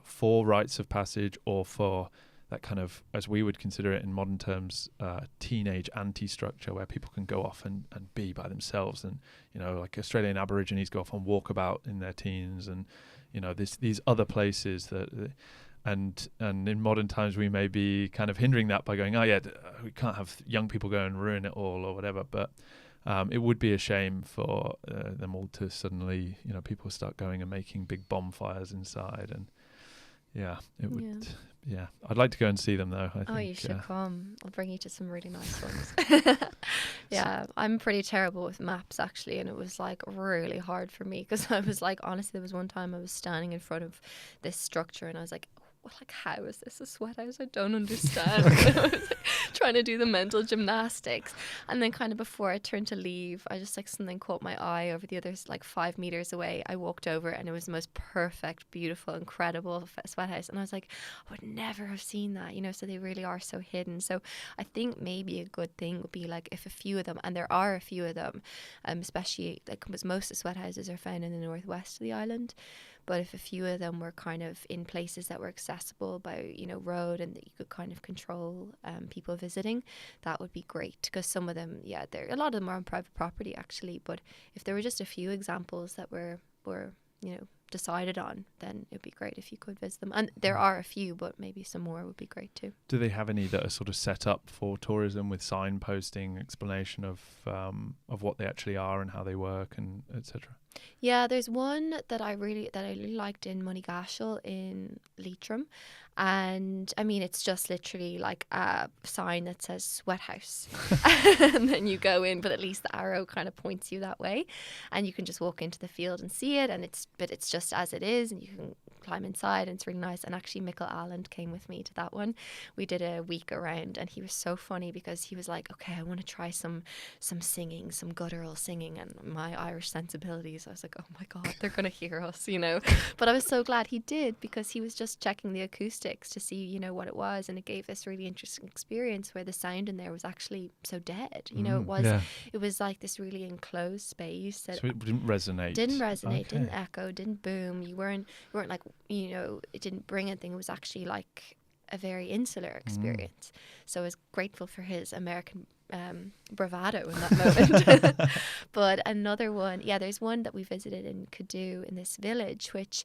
Speaker 1: for rites of passage or for that kind of, as we would consider it in modern terms, teenage anti-structure where people can go off and be by themselves, and like Australian Aborigines go off and walk about in their teens, and these other places that. And in modern times, we may be kind of hindering that by going, we can't have young people go and ruin it all or whatever. But it would be a shame for them all to suddenly, people start going and making big bonfires inside. And it would. Yeah, I'd like to go and see them though. I think,
Speaker 2: you should come. I'll bring you to some really nice ones. Yeah, I'm pretty terrible with maps actually, and it was like really hard for me because I was like, honestly, there was one time I was standing in front of this structure and I was like, how is this a sweat house? I don't understand. I was like, trying to do the mental gymnastics, and then kind of before I turned to leave, I just like something caught my eye over the other like 5 meters away. I walked over and it was the most perfect, beautiful, incredible sweat house, and I was like, I would never have seen that, so they really are so hidden. So I think maybe a good thing would be like if a few of them, and there are a few of them, especially like because most of the sweat houses are found in the northwest of the island. But if a few of them were kind of in places that were accessible by, road and that you could kind of control people visiting, that would be great. Because some of them, a lot of them are on private property actually. But if there were just a few examples that were decided on, then it'd be great if you could visit them. And there are a few, but maybe some more would be great too.
Speaker 1: Do they have any that are sort of set up for tourism with signposting, explanation of what they actually are and how they work and etc.?
Speaker 2: Yeah, there's one that I really liked in Moneygashel in Leitrim, and I mean it's just literally like a sign that says Sweathouse, and then you go in, but at least the arrow kind of points you that way, and you can just walk into the field and see it, and it's just as it is, and you can climb inside, and it's really nice. And actually Michael Allen came with me to that one. We did a week around, and he was so funny because he was like, okay, I want to try some singing, some guttural singing, and my Irish sensibilities, I was like, oh my god, they're gonna hear us, but I was so glad he did, because he was just checking the acoustics to see what it was, and it gave this really interesting experience where the sound in there was actually so dead. It was like this really enclosed space that
Speaker 1: so it didn't resonate,
Speaker 2: didn't echo, didn't boom. You weren't like it didn't bring anything. It was actually like a very insular experience. So I was grateful for his American bravado in that moment. But another one, there's one that we visited in Cadoo in this village, which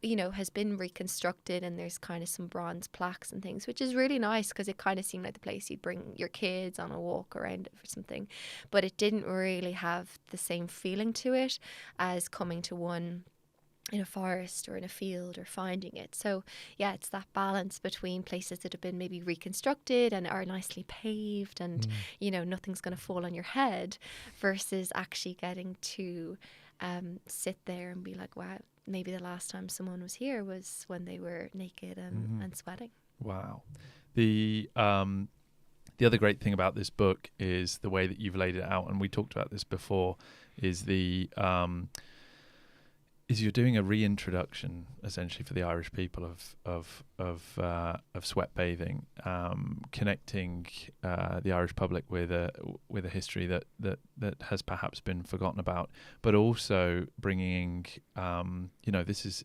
Speaker 2: has been reconstructed, and there's kind of some bronze plaques and things, which is really nice because it kind of seemed like the place you'd bring your kids on a walk around it or something. But it didn't really have the same feeling to it as coming to one in a forest or in a field or finding it. So it's that balance between places that have been maybe reconstructed and are nicely paved and nothing's going to fall on your head, versus actually getting to sit there and be like, wow, maybe the last time someone was here was when they were naked and sweating.
Speaker 1: Wow. The other great thing about this book is the way that you've laid it out, and we talked about this before, is is you're doing a reintroduction essentially for the Irish people of sweat bathing, connecting the Irish public with a history that has perhaps been forgotten about, but also bringing this is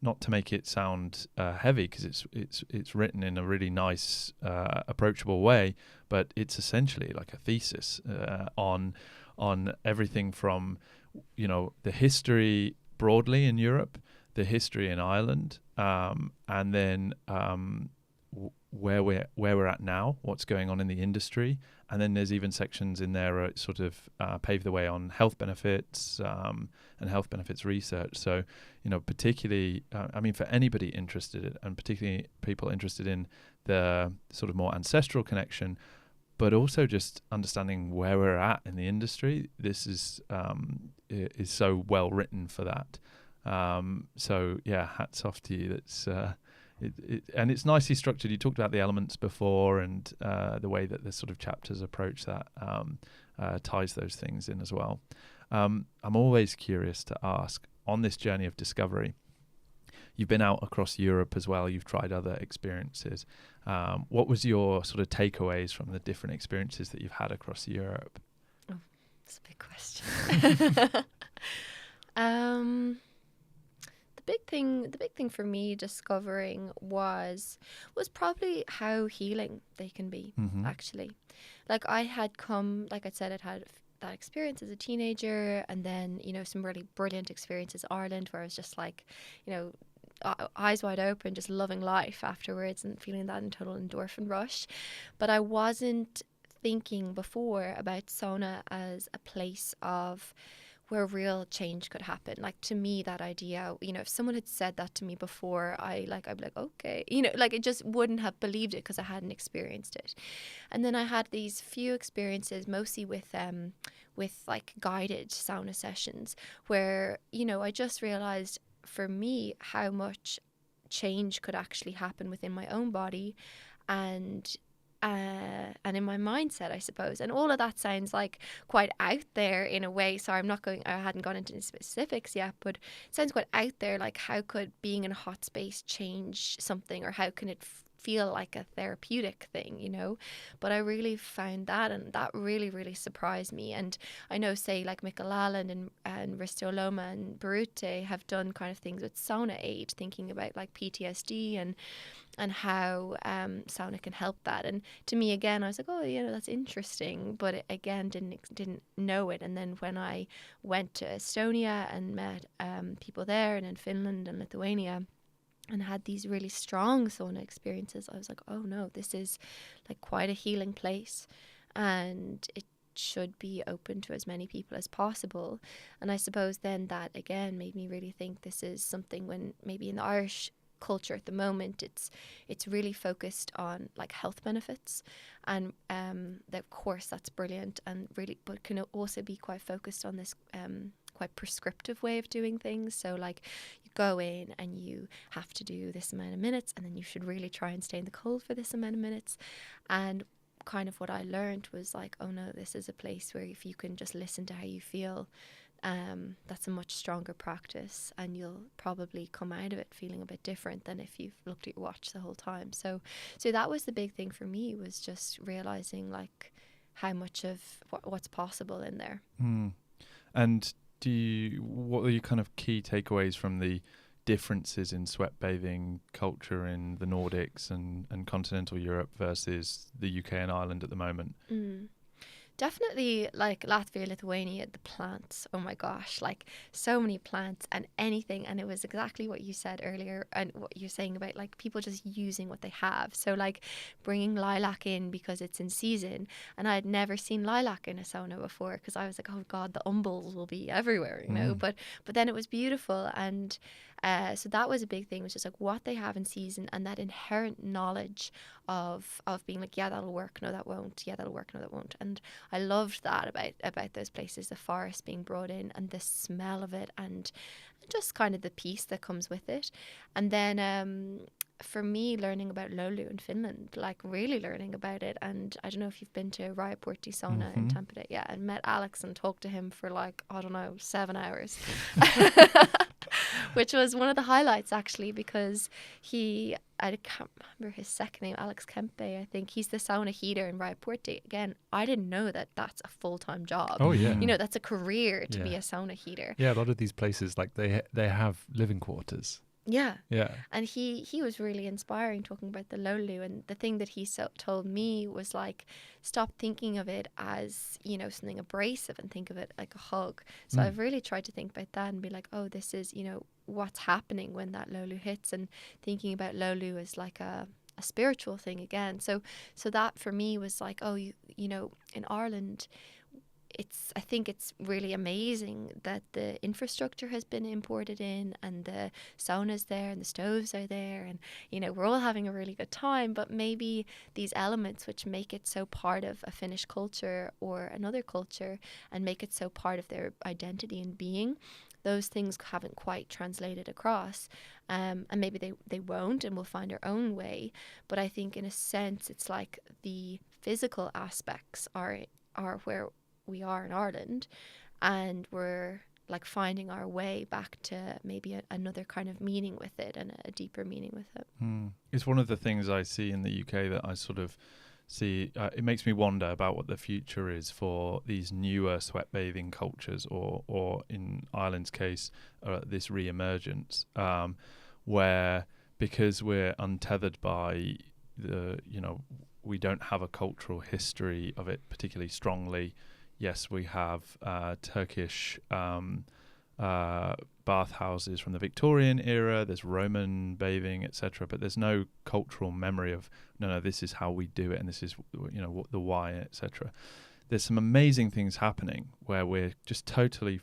Speaker 1: not to make it sound heavy, because it's written in a really nice approachable way, but it's essentially like a thesis on everything from the history broadly in Europe, the history in Ireland, and then where we're at now, what's going on in the industry, and then there's even sections in there that sort of pave the way on health benefits and health benefits research. So particularly, for anybody interested, and particularly people interested in the sort of more ancestral connection, but also just understanding where we're at in the industry. This is so well written for that. Hats off to you. That's and it's nicely structured. You talked about the elements before, and the way that the sort of chapters approach that ties those things in as well. I'm always curious to ask, on this journey of discovery, you've been out across Europe as well. You've tried other experiences. What was your sort of takeaways from the different experiences that you've had across Europe?
Speaker 2: Oh, that's a big question. The big thing for me discovering was probably how healing they can be, actually. Like I had come, like I said, I'd had that experience as a teenager, and then, you know, some really brilliant experiences in Ireland where I was just like, you know, eyes wide open, just loving life afterwards and feeling that in total endorphin rush. But I wasn't thinking before about sauna as a place of where real change could happen. Like, to me, that idea, you know, if someone had said that to me before, I'd be like, okay, you know, like, I just wouldn't have believed it because I hadn't experienced it. And then I had these few experiences, mostly with like guided sauna sessions, where, you know, I just realized for me how much change could actually happen within my own body and in my mindset, I suppose. And all of that sounds like quite out there in a way. Sorry, I hadn't gone into any specifics yet, but it sounds quite out there. Like, how could being in a hot space change something, or how can it feel like a therapeutic thing, you know? But I really found that, and that really, really surprised me. And I know, say, like Michelallen and Ristoloma and Barute have done kind of things with sauna aid, thinking about like PTSD and how sauna can help that. And to me, again, I was like, oh, you know, that's interesting, but again, didn't know it. And then when I went to Estonia and met people there, and in Finland and Lithuania, and had these really strong sauna experiences, I was like, oh no, this is like quite a healing place, and it should be open to as many people as possible. And I suppose then that again made me really think this is something, when maybe in the Irish culture at the moment, it's really focused on like health benefits, and that, of course, that's brilliant, and really, but can also be quite focused on this quite prescriptive way of doing things. So like, you go in and you have to do this amount of minutes, and then you should really try and stay in the cold for this amount of minutes. And kind of what I learned was like, oh no, this is a place where if you can just listen to how you feel, that's a much stronger practice, and you'll probably come out of it feeling a bit different than if you've looked at your watch the whole time. So that was the big thing for me, was just realizing like how much of what's possible in there.
Speaker 1: And what are your kind of key takeaways from the differences in sweat bathing culture in the Nordics and continental Europe versus the UK and Ireland at the moment?
Speaker 2: Definitely, like Latvia, Lithuania, the plants. Oh my gosh, like so many plants and anything. And it was exactly what you said earlier, and what you're saying about like people just using what they have. So like bringing lilac in because it's in season, and I had never seen lilac in a sauna before, because I was like, oh God, the umbels will be everywhere, you know. But then it was beautiful, and so that was a big thing, was just like what they have in season, and that inherent knowledge of being like, yeah, that'll work, no that won't, yeah, that'll work, no that won't. And I loved that about those places, the forest being brought in and the smell of it, and just kind of the peace that comes with it. And then for me, learning about Lolu in Finland, like really learning about it. And I don't know if you've been to Rajaportti sauna in Tampere, yeah, and met Alex and talked to him for like, I don't know, 7 hours. Which was one of the highlights, actually, because I can't remember his second name, Alex Kempe, I think. He's the sauna heater in Rajaportti. Again, I didn't know that that's a full-time job.
Speaker 3: Oh, yeah.
Speaker 2: You know, that's a career to be a sauna heater.
Speaker 3: Yeah, a lot of these places, like they have living quarters.
Speaker 2: Yeah.
Speaker 3: Yeah.
Speaker 2: And he was really inspiring, talking about the Lolu. And the thing that he told me was like, stop thinking of it as, you know, something abrasive, and think of it like a hug. So I've really tried to think about that and be like, oh, this is, you know, what's happening when that Lolu hits, and thinking about Lolu as like a spiritual thing again. So that for me was like, oh, you know, in Ireland, I think it's really amazing that the infrastructure has been imported in, and the saunas there and the stoves are there, and, you know, we're all having a really good time. But maybe these elements which make it so part of a Finnish culture or another culture, and make it so part of their identity and being, those things haven't quite translated across, and maybe they won't, and we'll find our own way. But I think in a sense it's like the physical aspects are where we are in Ireland, and we're like finding our way back to maybe another kind of meaning with it and a deeper meaning with it.
Speaker 1: It's one of the things I see in the UK that I sort of see, it makes me wonder about what the future is for these newer sweat bathing cultures, or in Ireland's case, this re-emergence, where, because we're untethered by we don't have a cultural history of it particularly strongly. Yes, we have Turkish bathhouses from the Victorian era, there's Roman bathing, etc., but there's no cultural memory of no, this is how we do it, and this is what the why, etc. There's some amazing things happening where we're just totally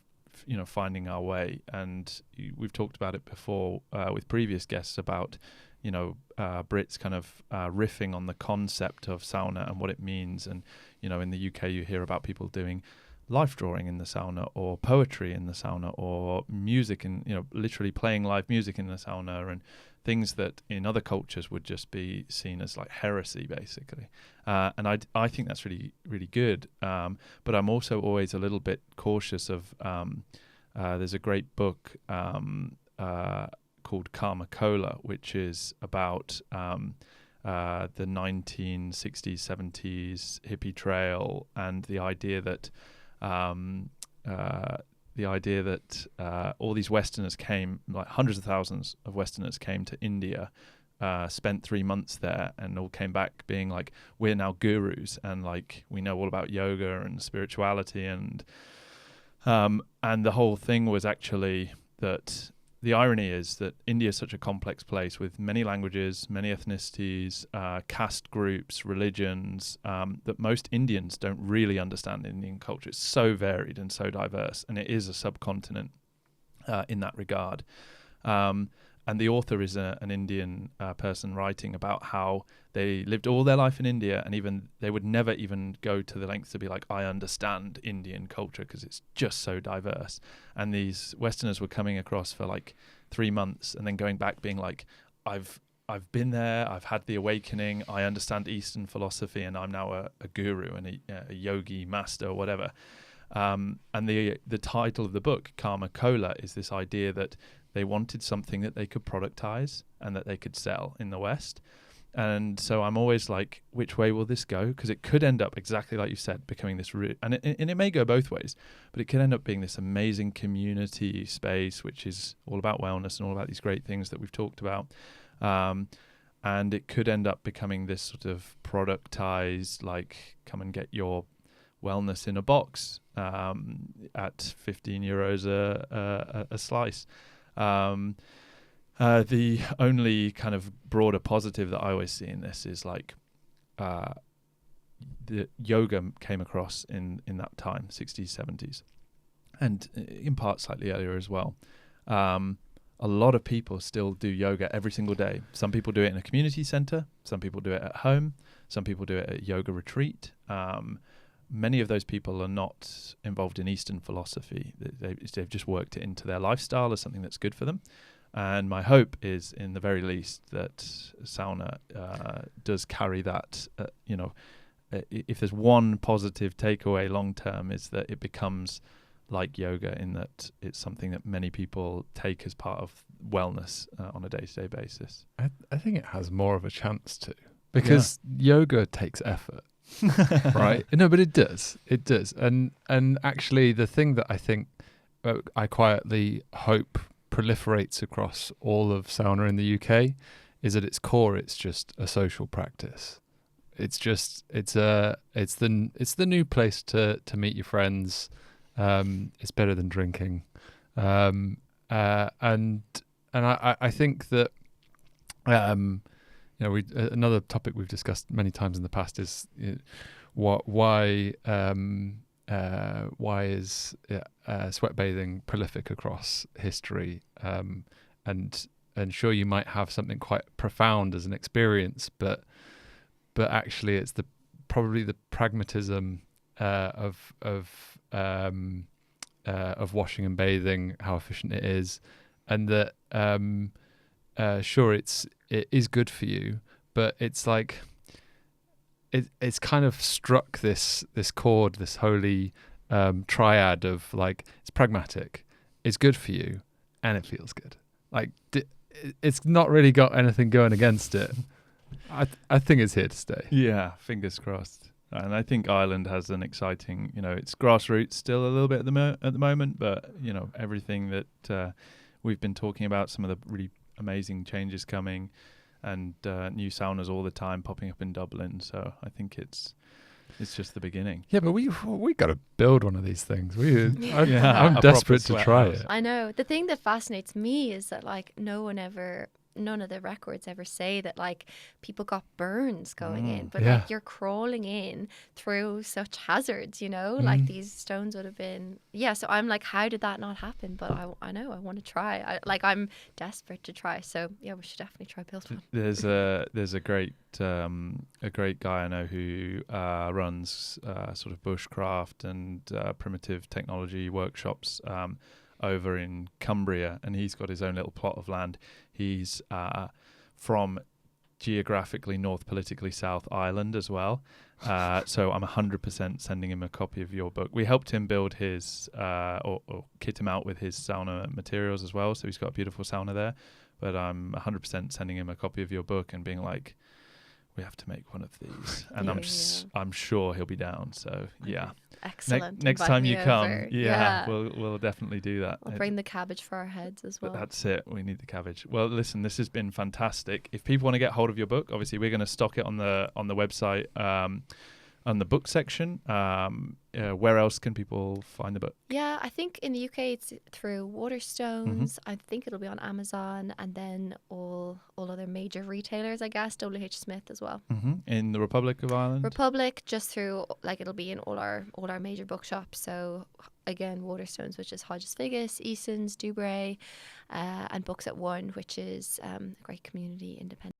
Speaker 1: finding our way, and we've talked about it before with previous guests about Brits kind of riffing on the concept of sauna and what it means, and in the UK you hear about people doing life drawing in the sauna, or poetry in the sauna, or music, and literally playing live music in the sauna, and things that in other cultures would just be seen as like heresy, basically. And I think that's really, really good. But I'm also always a little bit cautious of. There's a great book called Karma Cola, which is about the 1960s, 70s hippie trail, and the idea that all these Westerners came, like hundreds of thousands of Westerners came to India, spent 3 months there, and all came back being like, we're now gurus, and like we know all about yoga and spirituality, and the whole thing was actually that. The irony is that India is such a complex place with many languages, many ethnicities, caste groups, religions, that most Indians don't really understand Indian culture. It's so varied and so diverse, and it is a subcontinent in that regard. And the author is an Indian person writing about how they lived all their life in India, and even they would never even go to the length to be like, I understand Indian culture because it's just so diverse. And these Westerners were coming across for like 3 months and then going back being like, I've been there, I've had the awakening, I understand Eastern philosophy, and I'm now a guru and a yogi master or whatever. And the title of the book, Karma Cola, is this idea that they wanted something that they could productize and that they could sell in the West. And so I'm always like, which way will this go? Because it could end up exactly like you said, becoming this, and it may go both ways, but it could end up being this amazing community space, which is all about wellness and all about these great things that we've talked about. And it could end up becoming this sort of productized, like, come and get your wellness in a box at 15 euros a slice. The only kind of broader positive that I always see in this is like the yoga came across in that time, 60s, 70s, and in part slightly earlier as well. A lot of people still do yoga every single day. Some people do it in a community center. Some people do it at home. Some people do it at a yoga retreat. Many of those people are not involved in Eastern philosophy. They've just worked it into their lifestyle as something that's good for them. And my hope is, in the very least, that sauna does carry that. If there's one positive takeaway long term, is that it becomes like yoga in that it's something that many people take as part of wellness on a day-to-day basis.
Speaker 3: I think it has more of a chance to, because yoga takes effort. Right? No, but it does. And actually the thing that I think I quietly hope proliferates across all of sauna in the UK is at its core it's just a social practice. It's the new place to meet your friends. It's better than drinking. And I think that another topic we've discussed many times in the past is why is sweat bathing prolific across history, and sure, you might have something quite profound as an experience, but actually it's probably the pragmatism of washing and bathing, how efficient it is, and that sure, it is good for you, but it's like it's kind of struck this chord, this holy triad of like, it's pragmatic, is good for you and it feels good. Like it's not really got anything going against it. I think it's here to stay.
Speaker 1: Yeah, fingers crossed. And I think Ireland has an exciting, it's grassroots still a little bit at the moment, but everything that we've been talking about, some of the really amazing changes coming, and new saunas all the time popping up in Dublin. So I think it's just the beginning.
Speaker 3: Yeah, but we got to build one of these things.
Speaker 2: Yeah.
Speaker 3: I'm
Speaker 1: A
Speaker 3: desperate
Speaker 1: proper
Speaker 3: to try
Speaker 1: sweathouse.
Speaker 3: it.
Speaker 2: I know. The thing that fascinates me is that like none of the records ever say that like people got burns going in, but
Speaker 3: Yeah.
Speaker 2: like you're crawling in through such hazards, like these stones would have been. Yeah, so I'm like, how did that not happen? But I know I want to try. I'm desperate to try. So yeah, we should definitely try build one.
Speaker 1: There's a great guy I know who runs sort of bushcraft and primitive technology workshops over in Cumbria, and he's got his own little plot of land. He's from geographically north, politically south Ireland as well. So I'm 100% sending him a copy of your book. We helped him build his or kit him out with his sauna materials as well. So he's got a beautiful sauna there. But I'm 100% sending him a copy of your book and being like, we have to make one of these. And I'm sure he'll be down. So yeah.
Speaker 2: Excellent.
Speaker 1: Next
Speaker 2: Invite
Speaker 1: time
Speaker 2: me
Speaker 1: you come,
Speaker 2: over.
Speaker 1: we'll definitely do that.
Speaker 2: We'll bring the cabbage for our heads as well.
Speaker 1: That's it. We need the cabbage. Well, listen, this has been fantastic. If people want to get hold of your book, obviously we're going to stock it on the website, on the book section. Where else can people find the book?
Speaker 2: Yeah, I think in the UK it's through Waterstones. I think it'll be on Amazon, and then all other major retailers, I guess, WH Smith as well.
Speaker 1: In the Republic of Ireland?
Speaker 2: Republic, just through, like, it'll be in all our major bookshops. So again, Waterstones, which is Hodges Figgis, Eason's, Dubray, and Books at One, which is a great community independent